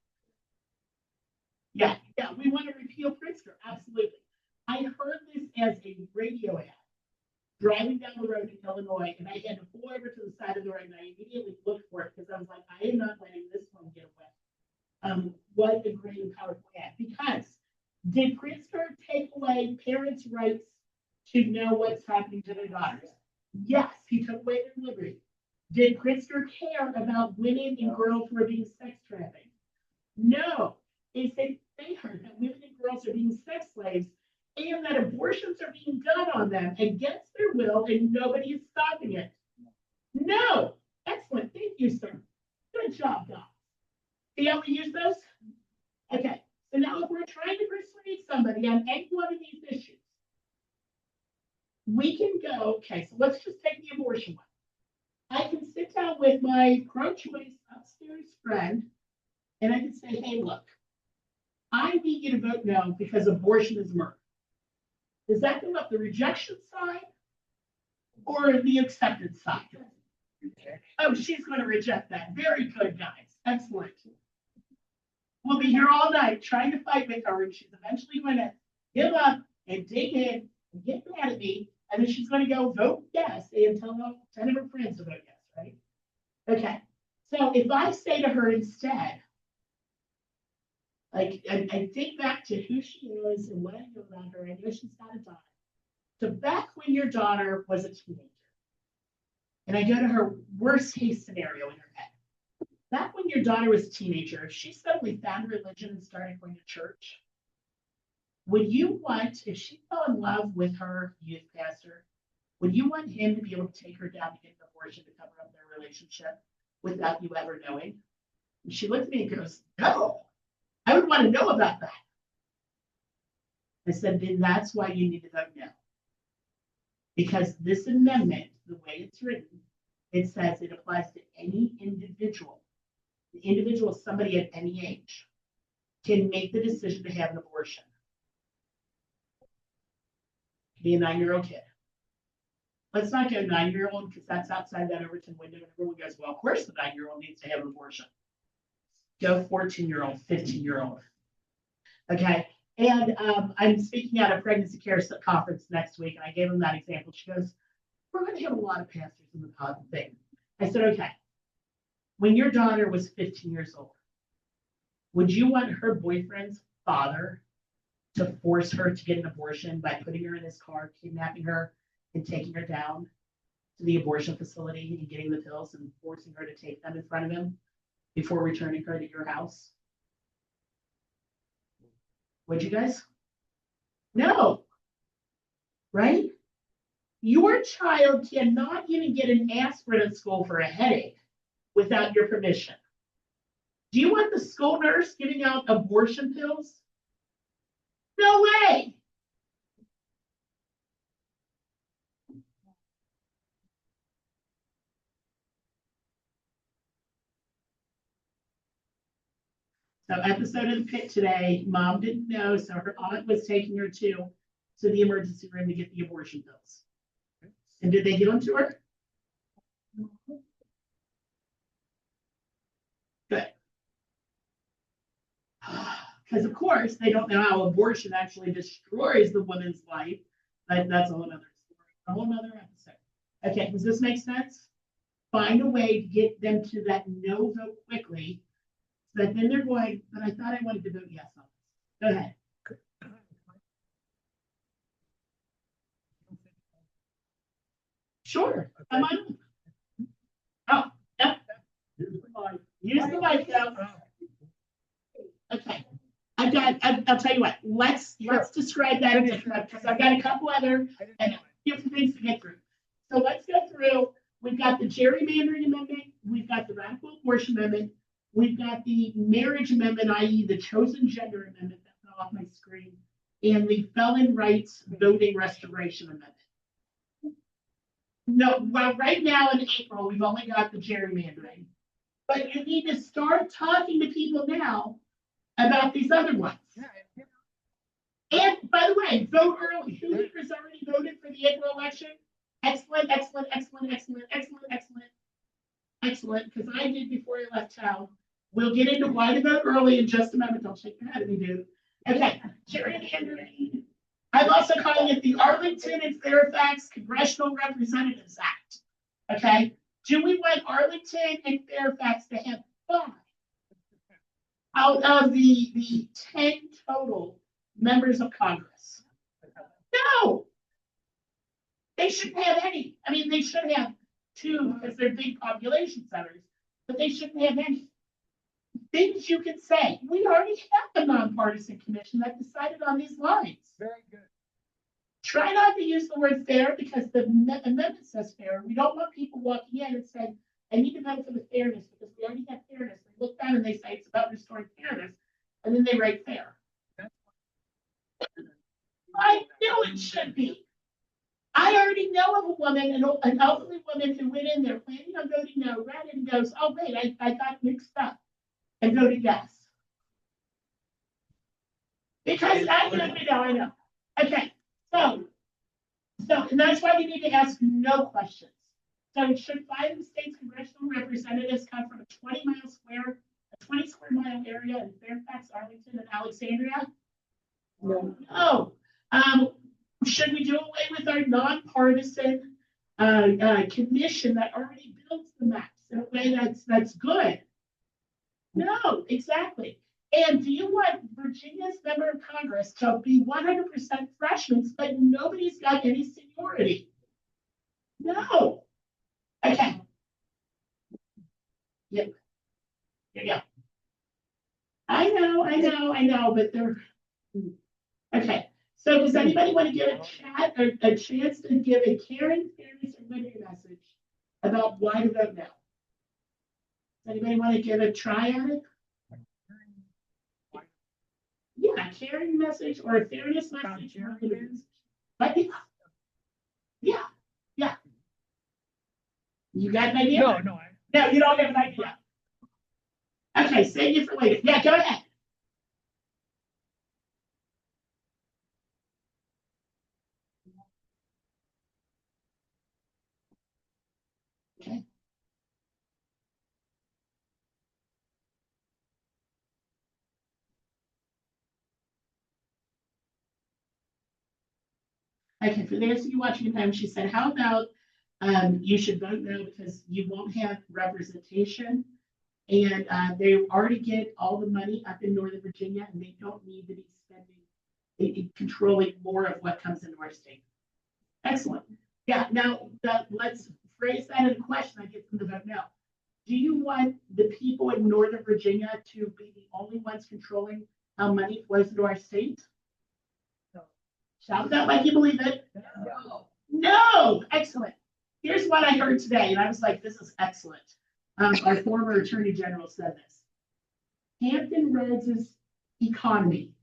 Yeah, we want to repeal Pritzker. Absolutely. I heard this as a radio ad driving down the road in Illinois, and I had to pull over to the side of the road, and I immediately looked for it because I was like, I am not letting this one get away. What a great and powerful ad. Because did Pritzker take away parents' rights to know what's happening to their daughters? Yes, he took away their liberty. Did Pritzker care about women and girls who are being sex trafficked? No. They said they heard that women and girls are being sex slaves and that abortions are being done on them against their will and nobody is stopping it. No. Excellent. Thank you, sir. Good job, guys. See how we use those? Okay. So now if we're trying to persuade somebody on any one of these issues, we can go, okay, so let's just take the abortion one. I can sit down with my pro-choice upstairs friend and I can say, hey, look, I need you to vote no because abortion is murder. Does that go up the rejection side or the acceptance side? Oh, she's going to reject that. Very good, guys. Excellent. We'll be here all night trying to fight with her, and she's eventually going to give up and dig in and get mad at me, and then she's going to go vote yes and tell 10 of her friends to vote yes, right? Okay. So if I say to her instead, like, I think back to who she is and what I know about her, I know she's got a daughter. So back when your daughter was a teenager, and I go to her worst case scenario in her head. Back when your daughter was a teenager, if she suddenly found religion and started going to church, would you want, if she fell in love with her youth pastor, would you want him to be able to take her down to get an abortion to cover up their relationship without you ever knowing? And she looked at me and goes, no, I would want to know about that. I said, then that's why you need to vote no. Because this amendment, the way it's written, it says it applies to any individual. The individual, somebody at any age, can make the decision to have an abortion. Be a 9-year-old kid. Let's not go 9-year-old because that's outside that Overton window. And everyone goes, well, of course the 9-year-old needs to have an abortion. Go 14-year-old, 15-year-old. Okay. And I'm speaking at a pregnancy care conference next week, and I gave them that example. She goes, we're going to have a lot of pastors in the thing. I said, okay. When your daughter was 15 years old, would you want her boyfriend's father to force her to get an abortion by putting her in his car, kidnapping her, and taking her down to the abortion facility and getting the pills and forcing her to take them in front of him before returning her to your house? Would you guys? No. Right? Your child cannot even get an aspirin at school for a headache without your permission. Do you want the school nurse giving out abortion pills? No way. So episode of the pit today, mom didn't know, so her aunt was taking her to the emergency room to get the abortion pills. And did they give them to her? Good. Because of course they don't know how abortion actually destroys the woman's life. But that's a whole other story, a whole other episode. Okay, does this make sense? Find a way to get them to that no vote quickly. But then they're going, but I thought I wanted to vote yes on this. Go ahead. Sure. Come on. Oh, yep. Use the mic though. Okay. I'll tell you what, let's describe that because I've got a couple other and different things to get through. So let's go through. We've got the gerrymandering amendment, we've got the radical abortion amendment, we've got the marriage amendment, i.e. the chosen gender amendment that fell off my screen, and the felon rights voting restoration amendment. No, well, right now in April, we've only got the gerrymandering. But you need to start talking to people now about these other ones. And by the way, vote early. Who here has already voted for the April election? Excellent, excellent, excellent, excellent, excellent, excellent, excellent, because I did before I left town. We'll get into why to vote early in just a moment. Don't shake your head at me, dude. Okay, gerrymandering. I'm also calling it the Arlington and Fairfax Congressional Representatives Act. Okay, do we want Arlington and Fairfax to have 5 out of the 10 total members of Congress? No, they shouldn't have any. I mean, they should have 2 because they're big population centers, but they shouldn't have any. Things you could say. We already have a nonpartisan commission that decided on these lines. Very good. Try not to use the word fair because the amendment says fair. We don't want people walking in and saying, I need to vote for the fairness because we already have fairness. They look down and they say it's about restoring fairness, and then they write fair. I know it should be. I know of a woman, an elderly woman who went in there planning on voting no, read it and goes, oh, wait, I got mixed up and voted yes. Because I know. Okay, so, and that's why we need to ask no questions. So should 5 of the state's congressional representatives come from a 20 square mile area in Fairfax, Arlington, and Alexandria? No. No. Should we do away with our nonpartisan commission that already builds the maps in a way that's good? No, exactly. And do you want Virginia's member of Congress to be 100% freshmen, but nobody's got any seniority? No. Okay. Yep. Here you go. I know, but they're okay. So does anybody want to give a chance to give a caring, fairness, and liberty message about why to vote no? Does anybody want to give a try at it? Yeah, a caring message or a fairness message. But yeah. You got an idea? No, you don't have an idea. Okay, save it for later. Yeah, go ahead. Okay. Okay, for those of you watching at home, she said, how about you should vote no because you won't have representation and they already get all the money up in Northern Virginia and they don't need to be spending, controlling more of what comes into our state. Excellent. Yeah, now let's phrase that in a question. I get them to vote no. Do you want the people in Northern Virginia to be the only ones controlling how money flows into our state? Shout it out like you believe it. No. Excellent. Here's what I heard today, and I was like, this is excellent. Our former Attorney General said this. Hampton Roads' economy,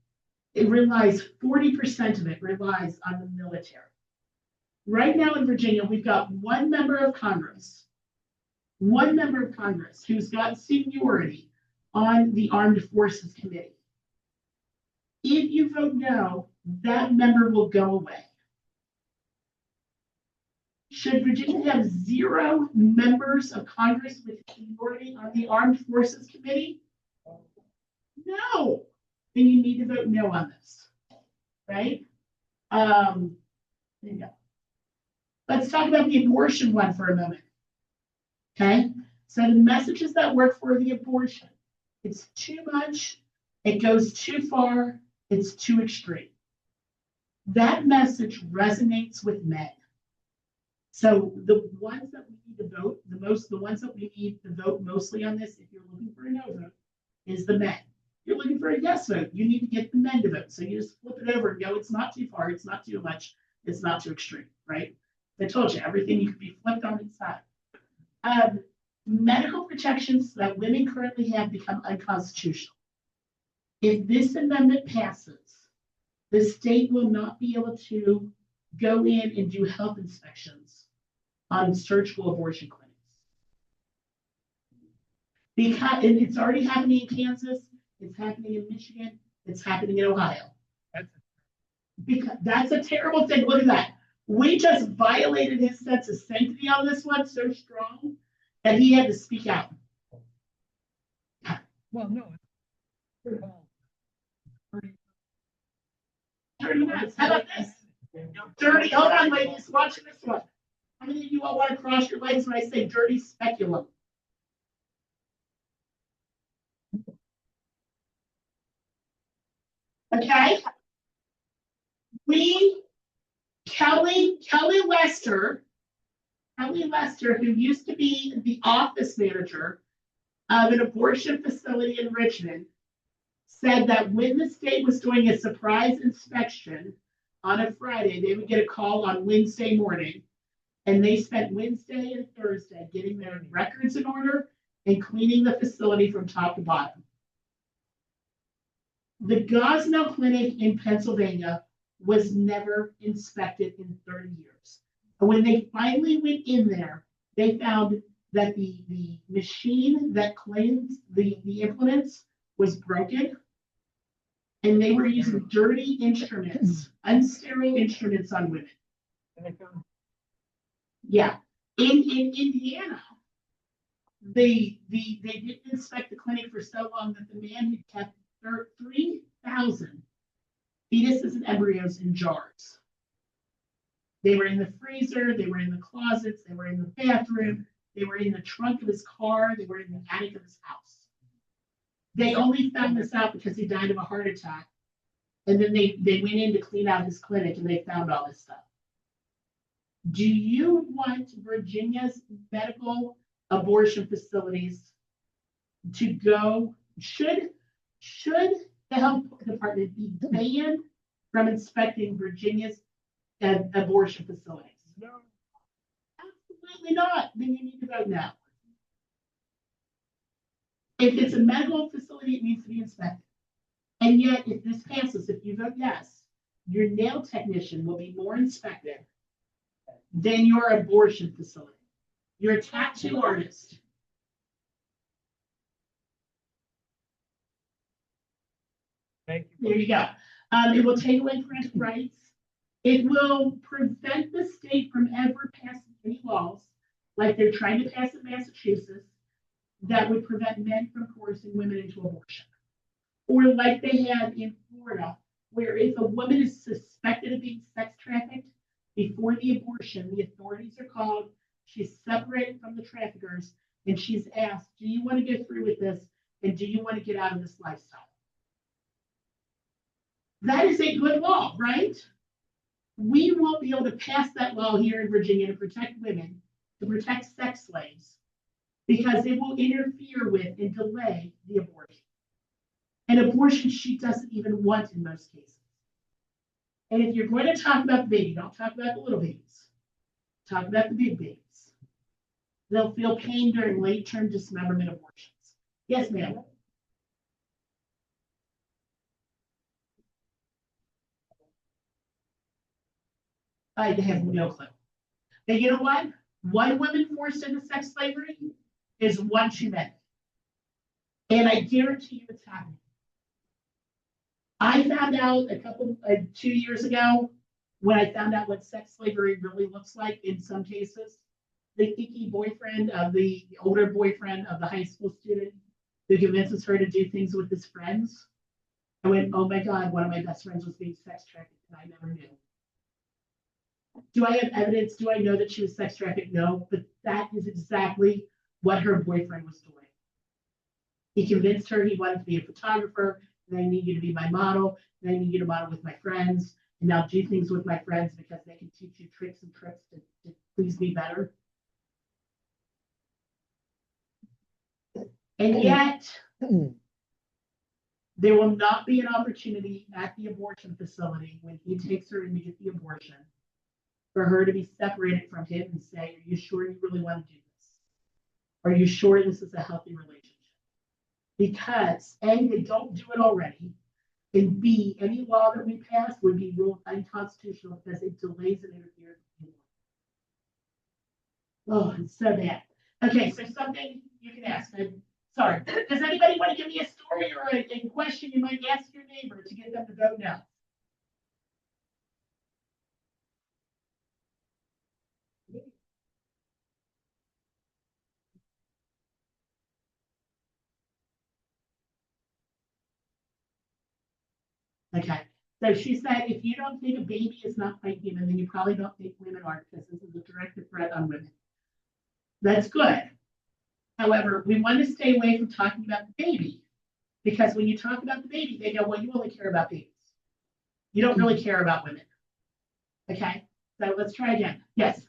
it relies, 40% of it relies on the military. Right now in Virginia, we've got one member of Congress who's got seniority on the Armed Forces Committee. If you vote no, that member will go away. Should Virginia have 0 members of Congress with seniority on the Armed Forces Committee? No. Then you need to vote no on this, right? There you go. Let's talk about the abortion one for a moment. Okay, so the messages that work for the abortion, it's too much, it goes too far, it's too extreme. That message resonates with men. So the ones that we need to vote the ones that we need to vote mostly on this, if you're looking for a no vote, is the men. If you're looking for a yes vote, you need to get the men to vote. So you just flip it over and go, it's not too far, it's not too much, it's not too extreme, right? I told you, everything you could be flipped on its side. Medical protections that women currently have become unconstitutional. If this amendment passes, the state will not be able to go in and do health inspections on surgical abortion clinics. Because it's already happening in Kansas, it's happening in Michigan, it's happening in Ohio. Because that's a terrible thing. Look at that. We just violated his sense of sanctity on this one so strong that he had to speak out. Well, no. 30 minutes. How about this? 30. Hold on, ladies. Watch this one. How many of you all want to cross your legs when I say dirty speculum? Okay. Kelly Lester, who used to be the office manager of an abortion facility in Richmond, said that when the state was doing a surprise inspection on a Friday, they would get a call on Wednesday morning, and they spent Wednesday and Thursday getting their records in order and cleaning the facility from top to bottom. The Gosnell Clinic in Pennsylvania was never inspected in 30 years. And when they finally went in there, they found that the machine that cleans the implements was broken. And they were using dirty instruments, unsterile instruments on women. Yeah, in Indiana, they didn't inspect the clinic for so long that the man had kept 3,000 fetuses and embryos in jars. They were in the freezer, they were in the closets, they were in the bathroom, they were in the trunk of his car, they were in the attic of his house. They only found this out because he died of a heart attack. And then they went in to clean out his clinic and they found all this stuff. Do you want Virginia's medical abortion facilities to go, should the health department be banned from inspecting Virginia's abortion facilities? No. Absolutely not. Then you need to vote no. If it's a medical facility, it needs to be inspected. And yet, if this passes, if you vote yes, your nail technician will be more inspected than your abortion facility. You're a tattoo artist. Thank you. There you go. It will take away parental rights. It will prevent the state from ever passing any laws like they're trying to pass in Massachusetts that would prevent men from forcing women into abortion. Or like they had in Florida, where if a woman is suspected of being sex trafficked, before the abortion, the authorities are called, she's separated from the traffickers, and she's asked, do you want to go through with this? And do you want to get out of this lifestyle? That is a good law, right? We won't be able to pass that law here in Virginia to protect women, to protect sex slaves, because it will interfere with and delay the abortion. An abortion she doesn't even want in most cases. And if you're going to talk about the baby, don't talk about the little babies. Talk about the big babies. They'll feel pain during late-term dismemberment abortions. Yes, ma'am. I have no clue. And you know what? One woman forced into sex slavery is one too many. And I guarantee you it's happening. I found out 2 years ago, when I found out what sex slavery really looks like in some cases, the icky boyfriend of the older boyfriend of the high school student who convinces her to do things with his friends. I went, oh my God, one of my best friends was being sex trafficked and I never knew. Do I have evidence? Do I know that she was sex trafficked? No, but that is exactly what her boyfriend was doing. He convinced her he wanted to be a photographer, and I need you to be my model, and I need you to model with my friends, and I'll do things with my friends because they can teach you tricks and tricks to please me better. And yet, there will not be an opportunity at the abortion facility when he takes her in to get the abortion for her to be separated from him and say, are you sure you really want to do this? Are you sure this is a healthy relationship? Because A, they don't do it already, and B, any law that we pass would be ruled unconstitutional because it delays and interferes with the law. Oh, it's so bad. Okay, so something you can ask. I'm sorry. Does anybody want to give me a story or a question you might ask your neighbor to get them to vote no? Okay, so she said, if you don't think a baby is not quite human, then you probably don't think women are, because this is a direct threat on women. That's good. However, we want to stay away from talking about the baby, because when you talk about the baby, they go, well, you only care about babies. You don't really care about women. Okay, so let's try again. Yes.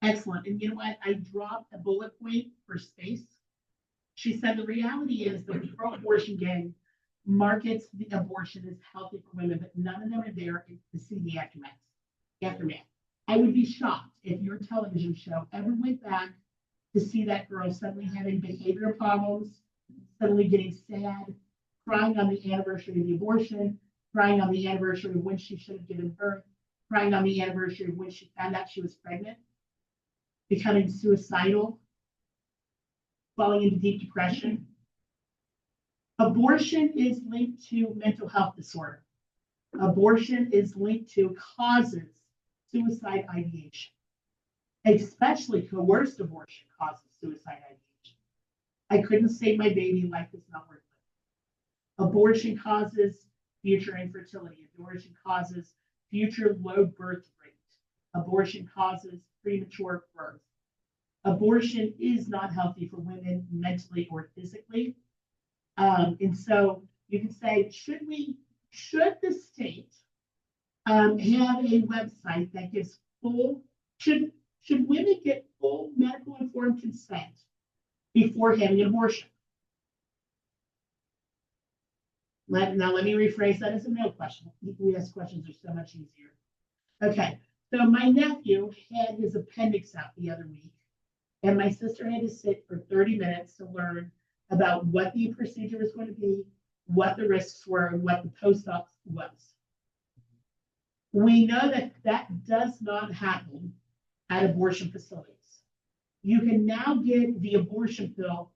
Excellent. And you know what? I dropped a bullet point for space. She said the reality is the pro-abortion gang markets the abortion as healthy for women, but none of them are there to see the aftermath. aftermath. I would be shocked if your television show ever went back to see that girl suddenly having behavioral problems, suddenly getting sad, crying on the anniversary of the abortion, crying on the anniversary of when she should have given birth, crying on the anniversary of when she found out she was pregnant, becoming suicidal, falling into deep depression. Abortion is linked to mental health disorder. Abortion is linked to causes suicide ideation, especially coerced abortion causes suicide ideation. I couldn't save my baby, life is not worth it. Abortion causes future infertility. Abortion causes future low birth rate. Abortion causes premature birth. Abortion is not healthy for women mentally or physically. And so you can say, should the state have a website that gives should women get full medical informed consent before having an abortion? Now let me rephrase that as a no question. We ask questions are so much easier. Okay, so my nephew had his appendix out the other week, and my sister had to sit for 30 minutes to learn about what the procedure was going to be, what the risks were, and what the post-op was. We know that that does not happen at abortion facilities. You can now get the abortion pill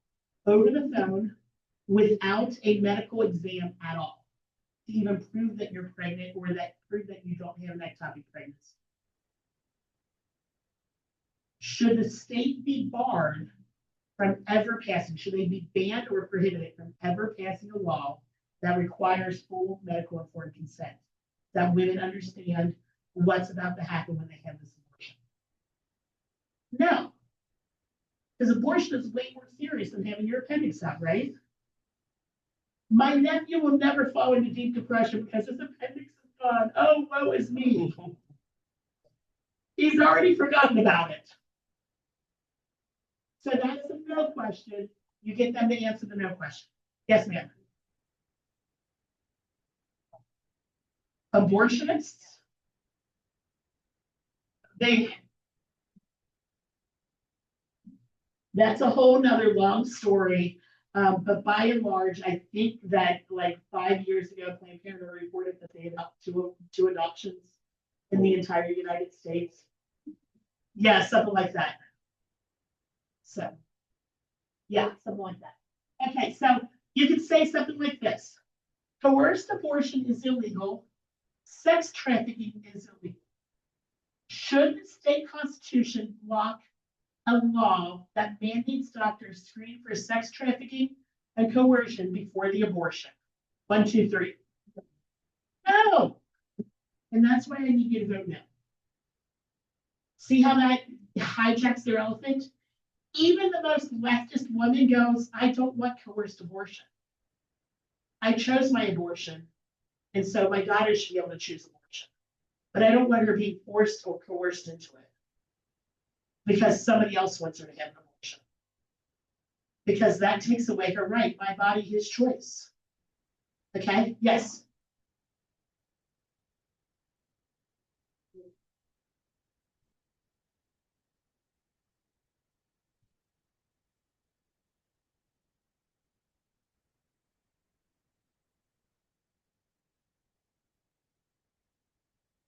over the phone without a medical exam at all to even prove that you're pregnant or that prove that you don't have an ectopic pregnancy. Should the state be barred from ever passing, should they be banned or prohibited from ever passing a law that requires full medical informed consent, that women understand what's about to happen when they have this abortion? No, because abortion is way more serious than having your appendix out, right? My nephew will never fall into deep depression because his appendix is gone. Oh, woe is me. He's already forgotten about it. So that's the no question. You get them to answer the no question. Yes, ma'am. Abortionists, that's a whole nother long story. But by and large, I think that like 5 years ago, Planned Parenthood reported that they had up two adoptions in the entire United States. Yeah, something like that. So, yeah, something like that. Okay, so you could say something like this. Coerced abortion is illegal. Sex trafficking is illegal. Should the state constitution block a law that mandates doctors screen for sex trafficking and coercion before the abortion? 1, 2, 3. No. And that's why I need you to vote no. See how that hijacks their elephant? Even the most leftist woman goes, I don't want coerced abortion. I chose my abortion, and so my daughter should be able to choose abortion. But I don't want her being forced or coerced into it because somebody else wants her to have an abortion. Because that takes away her right. My body, his choice. Okay? Yes.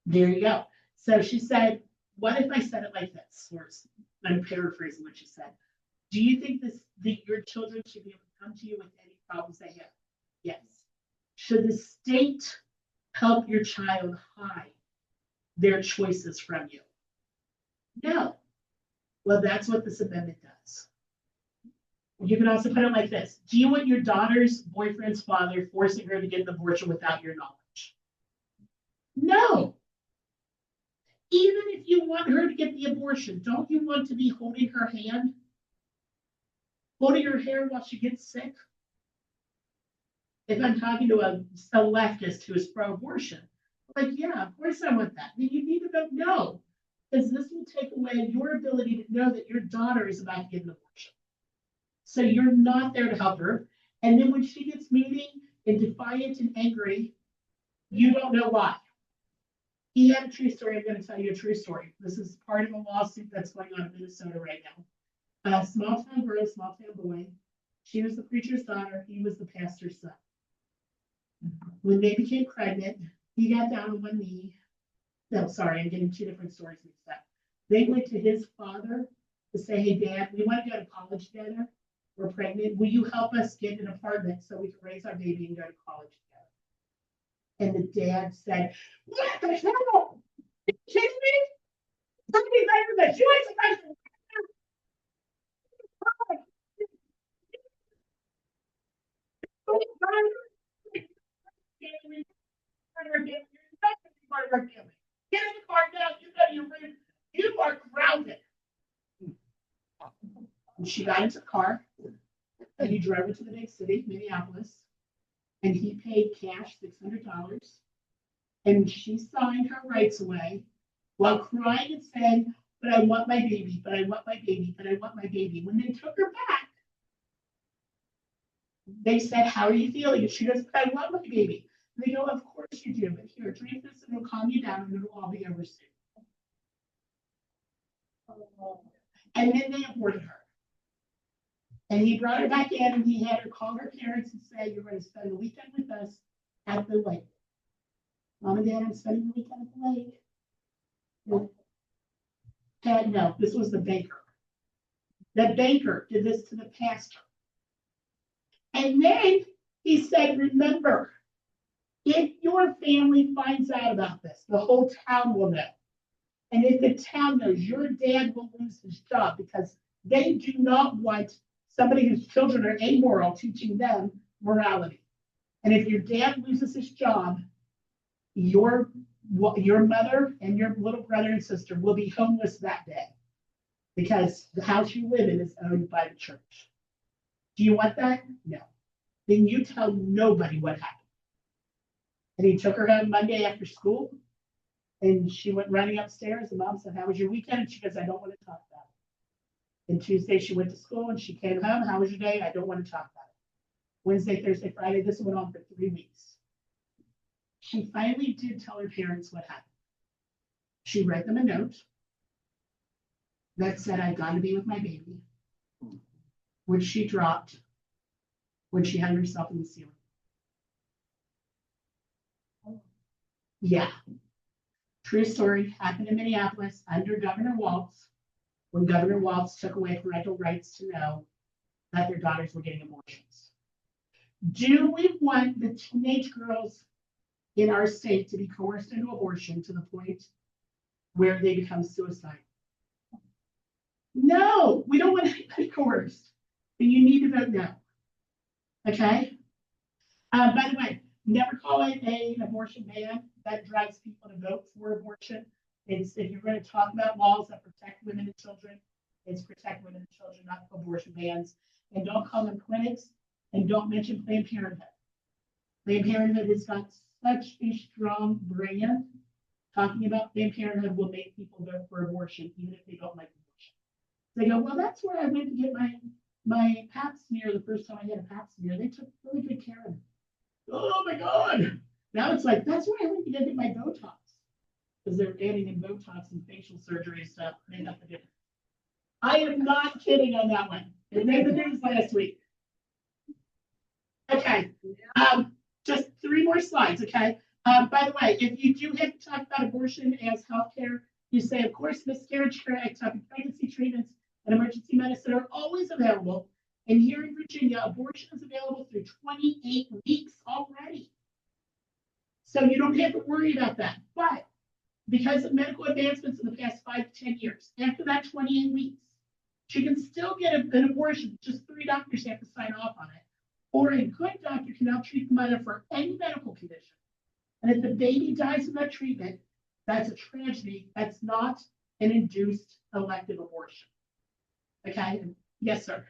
There you go. So she said, what if I said it like this? Or I'm paraphrasing what she said. Do you think that your children should be able to come to you with any problems they have? Yes. Should the state help your child hide their choices from you? No. Well, that's what this amendment does. You can also put it like this. Do you want your daughter's boyfriend's father forcing her to get an abortion without your knowledge? No. Even if you want her to get the abortion, don't you want to be holding her hand? Holding her hair while she gets sick? If I'm talking to a leftist who is pro-abortion, like, yeah, of course I want that. Then you need to vote no, because this will take away your ability to know that your daughter is about to get an abortion. So you're not there to help her. And then when she gets mean and defiant and angry, you don't know why. He had a true story. I'm gonna tell you a true story. This is part of a lawsuit that's going on in Minnesota right now. A small town girl, small town boy. She was the preacher's daughter. He was the pastor's son. When they became pregnant, he got down on one knee. No, sorry, I'm getting two different stories mixed up. They went to his father to say, hey, Dad, we want to go to college together. We're pregnant. Will you help us get an apartment so we can raise our baby and go to college together? And the dad said, what the hell? Are you kidding me? Somebody's over the Jewish person. Get in the car now. You go to your room. You are grounded. And she got into the car and he drove her to the big city, Minneapolis, and he paid cash $600. And she signed her rights away while crying and saying, but I want my baby, but I want my baby, but I want my baby. When they took her back, they said, how are you feeling? And she goes, but I want my baby. And they go, of course you do, but here, drink this and it'll calm you down and it'll all be over soon. And then they aborted her. And he brought her back in and he had her call her parents and say, you're going to spend the weekend with us at the lake. Mom and Dad, I'm spending the weekend at the lake. No, this was the banker. The banker did this to the pastor. And then he said, remember, if your family finds out about this, the whole town will know. And if the town knows, your dad will lose his job because they do not want somebody whose children are amoral teaching them morality. And if your dad loses his job, your mother and your little brother and sister will be homeless that day because the house you live in is owned by the church. Do you want that? No. Then you tell nobody what happened. And he took her home Monday after school and she went running upstairs. And Mom said, how was your weekend? And she goes, I don't want to talk about it. And Tuesday she went to school and she came home. How was your day? I don't want to talk about it. Wednesday, Thursday, Friday, this went on for 3 weeks. She finally did tell her parents what happened. She wrote them a note that said, I got to be with my baby, which she dropped when she hung herself in the ceiling. Yeah. True story, happened in Minneapolis under Governor Walz, when Governor Walz took away parental rights to know that their daughters were getting abortions. Do we want the teenage girls in our state to be coerced into abortion to the point where they become suicidal? No, we don't want anybody coerced. And you need to vote no. Okay? By the way, never call it an abortion ban. That drives people to vote for abortion. It's if you're going to talk about laws that protect women and children, it's protect women and children, not abortion bans. And don't call them clinics and don't mention Planned Parenthood. Planned Parenthood has got such a strong brand. Talking about Planned Parenthood will make people vote for abortion, even if they don't like abortion. They go, well, that's where I went to get my pap smear the first time I had a pap smear. They took really good care of me. Oh my God. Now it's like, that's where I went to get my Botox. Because they're adding in Botox and facial surgery stuff. Made up the difference. I am not kidding on that one. It made the news last week. Okay. Just 3 more slides, okay? By the way, if you do have to talk about abortion as healthcare, you say, of course, miscarriage care, ectopic pregnancy treatments, and emergency medicine are always available. And here in Virginia, abortion is available through 28 weeks already. So you don't have to worry about that. But because of medical advancements in the past 5 to 10 years, after that 28 weeks, she can still get an abortion. Just 3 doctors have to sign off on it. Or a good doctor can now treat the mother for any medical condition. And if the baby dies in that treatment, that's a tragedy. That's not an induced elective abortion. Okay? Yes, sir.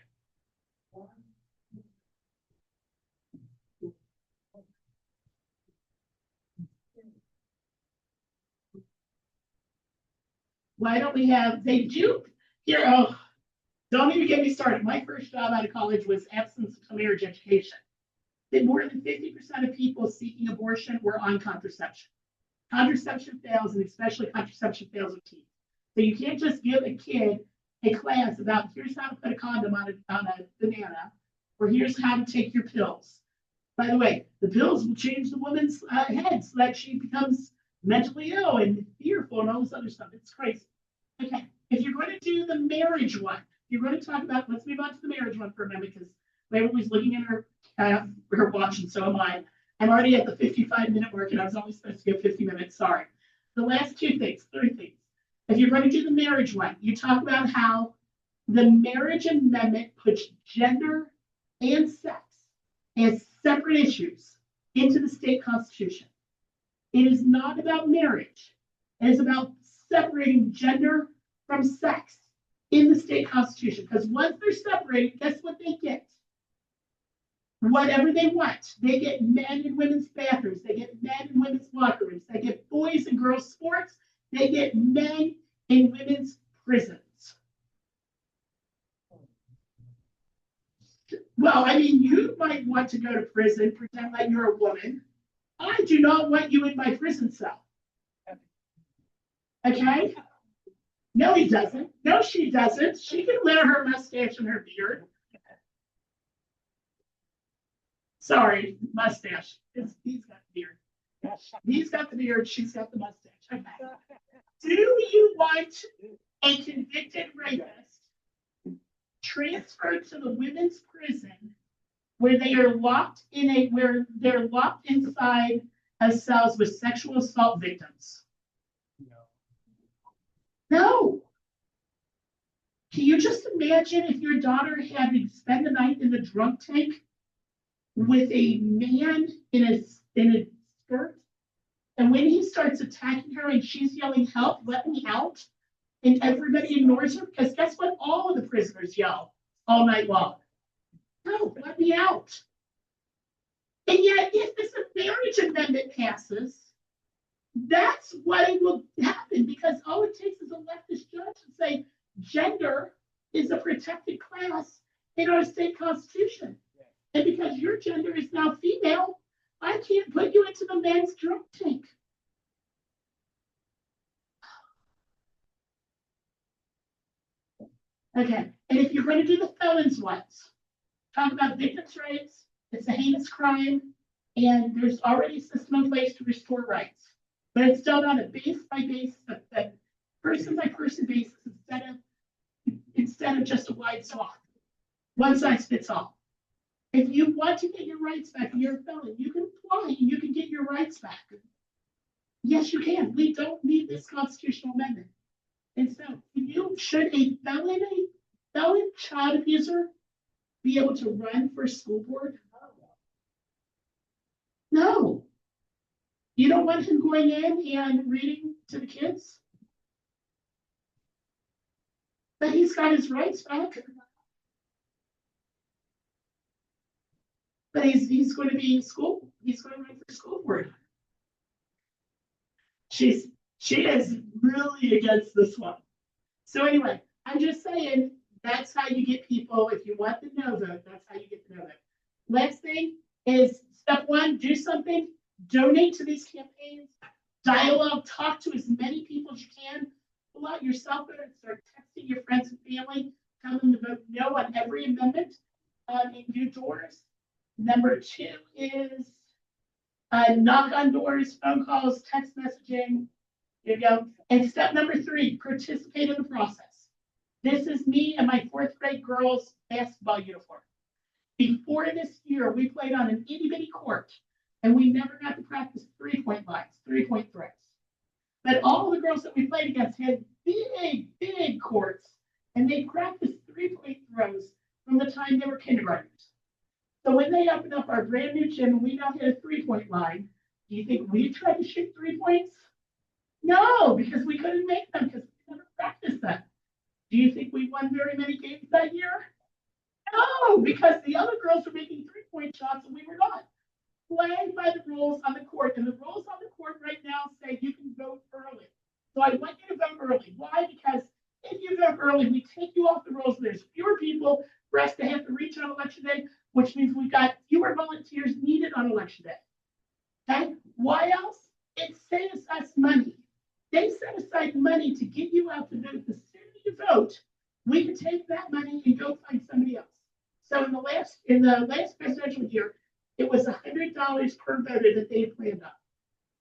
Why don't we have, they do, here, oh, don't even get me started. My first job out of college was absence of marriage education. That more than 50% of people seeking abortion were on contraception. contraception fails, and especially contraception fails with teeth. So you can't just give a kid a class about here's how to put a condom on a banana, or here's how to take your pills. By the way, the pills will change the woman's head so that she becomes mentally ill and fearful and all this other stuff. It's crazy. Okay, if you're going to do the marriage one, you're going to talk about, let's move on to the marriage one for a minute because everybody's looking at her watch, and so am I. I'm already at the 55-minute mark, and I was only supposed to go 50 minutes. Sorry. The last three things. If you're going to do the marriage one, you talk about how the marriage amendment puts gender and sex as separate issues into the state constitution. It is not about marriage. It is about separating gender from sex in the state constitution. Because once they're separated, guess what they get? Whatever they want. They get men and women's bathrooms. They get men and women's locker rooms. They get boys and girls sports. They get men in women's prisons. Well, I mean, you might want to go to prison, pretend like you're a woman. I do not want you in my prison cell. Okay? No, he doesn't. No, she doesn't. She can wear her mustache and her beard. Sorry, mustache. He's got the beard. He's got the beard. She's got the mustache. Okay. Do you want a convicted rapist transferred to the women's prison where they are locked where they're locked inside of cells with sexual assault victims? No. Can you just imagine if your daughter had to spend the night in the drunk tank with a man in a skirt? And when he starts attacking her and she's yelling, help, let me out, and everybody ignores her, because guess what? All of the prisoners yell all night long. No, let me out. And yet, if this marriage amendment passes, that's what will happen, because all it takes is a leftist judge to say gender is a protected class in our state constitution. And because your gender is now female, I can't put you into the men's drunk tank. Okay, and if you're going to do the felons ones, talk about victims' rights, it's a heinous crime, and there's already a system in place to restore rights. But it's done on a base-by-base, a person-by-person basis instead of just a wide swath. One size fits all. If you want to get your rights back and you're a felon, you can apply and you can get your rights back. Yes, you can. We don't need this constitutional amendment. And so, should a felon child abuser be able to run for school board? No. You don't want him going in and reading to the kids? But he's got his rights back. But he's going to be in school. He's going to run for school board. She is really against this one. So anyway, I'm just saying that's how you get people. If you want the no vote, that's how you get the no vote. Last thing is step one: do something. Donate to these campaigns. Dialogue. Talk to as many people as you can. Pull out your cell phone and start texting your friends and family. Tell them to vote no on every amendment in your doors. Number two is knock on doors, phone calls, text messaging. There you go. And step number three, participate in the process. This is me and my fourth grade girls' basketball uniform. Before this year, we played on an itty bitty court, and we never got to practice 3-point lines, 3-point threats. But all of the girls that we played against had big courts, and they practiced 3-point throws from the time they were kindergartners. So when they opened up our brand new gym and we now hit a 3-point line, do you think we tried to shoot 3 points? No, because we couldn't make them because we never practiced them. Do you think we won very many games that year? No, because the other girls were making 3-point shots and we were not. Playing by the rules on the court, and the rules on the court right now say you can vote early. So I want you to vote early. Why? Because if you vote early, we take you off the rolls. There's fewer people for us to have to reach on election day, which means we've got fewer volunteers needed on election day. Okay? Why else? It saves us money. They set aside money to get you out to vote. The sooner you vote, we can take that money and go find somebody else. So in the last presidential year, it was $100 per voter that they planned on.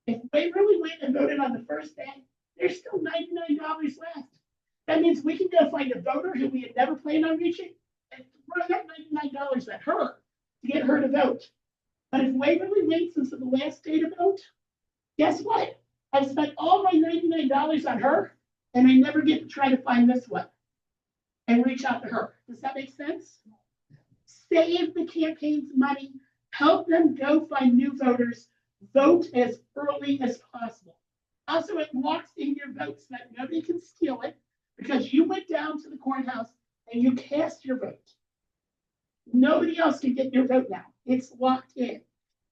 If they really went and voted on the first day, there's still $99 left. That means we can go find a voter who we had never planned on reaching and throw that $99 at her to get her to vote. But if Waverly waits until the last day to vote, guess what? I've spent all my $99 on her, and I never get to try to find this one and reach out to her. Does that make sense? Save the campaign's money, help them go find new voters, vote as early as possible. Also, it locks in your votes so that nobody can steal it because you went down to the courthouse and you cast your vote. Nobody else can get your vote now. It's locked in.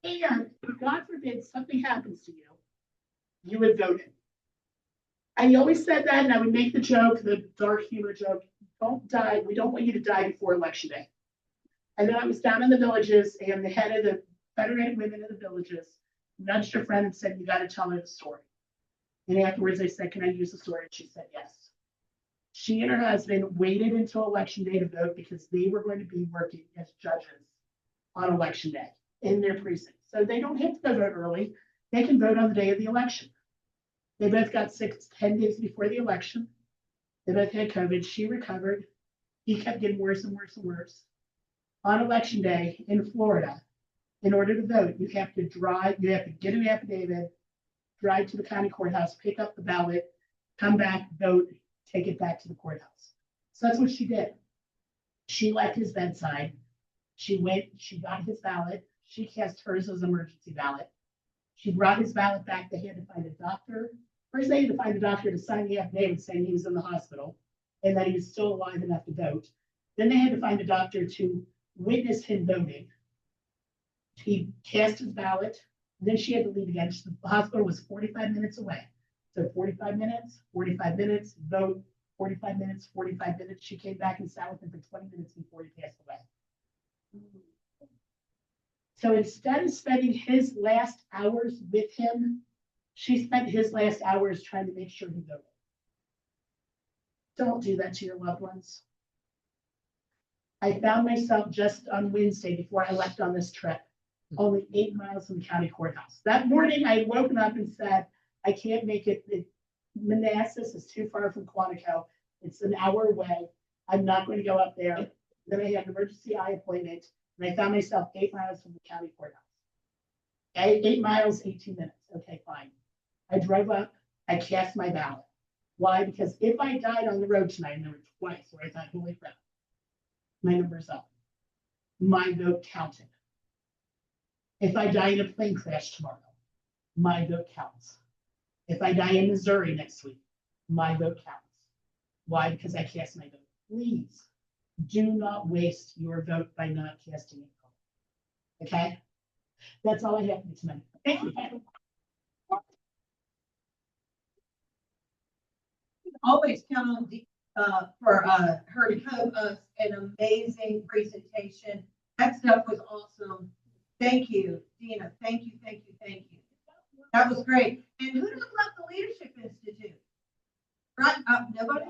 And if God forbid something happens to you, you would vote in. I always said that, and I would make the joke, the dark humor joke, don't die. We don't want you to die before election day. And then I was down in the villages, and the head of the Federated Women of the Villages nudged her friend and said, you got to tell her the story. And afterwards I said, can I use the story? And she said, yes. She and her husband waited until election day to vote because they were going to be working as judges on election day in their precinct. So they don't have to go vote early. They can vote on the day of the election. They both got sick 10 days before the election. They both had COVID. She recovered. He kept getting worse and worse and worse. On election day in Florida, in order to vote, you have to get an affidavit, drive to the county courthouse, pick up the ballot, come back, vote, take it back to the courthouse. So that's what she did. She left his bedside. She got his ballot. She cast hers as emergency ballot. She brought his ballot back. They had to find a doctor. First, they had to find a doctor to sign the affidavit saying he was in the hospital and that he was still alive enough to vote. Then they had to find a doctor to witness him voting. He cast his ballot. Then she had to leave again. The hospital was 45 minutes away. So 45 minutes, vote, 45 minutes, 45 minutes. She came back and sat with him for 20 minutes before he passed away. So instead of spending his last hours with him, she spent his last hours trying to make sure he voted. Don't do that to your loved ones. I found myself just on Wednesday before I left on this trip, only 8 miles from the county courthouse. That morning I had woken up and said, I can't make it. Manassas is too far from Quantico. It's an hour away. I'm not going to go up there. Then I had an emergency eye appointment and I found myself 8 miles from the county courthouse. 8 miles, 18 minutes. Okay, fine. I drove up, I cast my ballot. Why? Because if I died on the road tonight, and there were twice where I thought, holy crap, my number's up. My vote counted. If I die in a plane crash tomorrow, my vote counts. If I die in Missouri next week, my vote counts. Why? Because I cast my vote. Please do not waste your vote by not casting it. Okay? That's all I have for you tonight. Thank you. Always count on for her to give us an amazing presentation. That stuff was awesome. Thank you, Dena. Thank you. That was great. And who does love the Leadership Institute? Right? Nobody?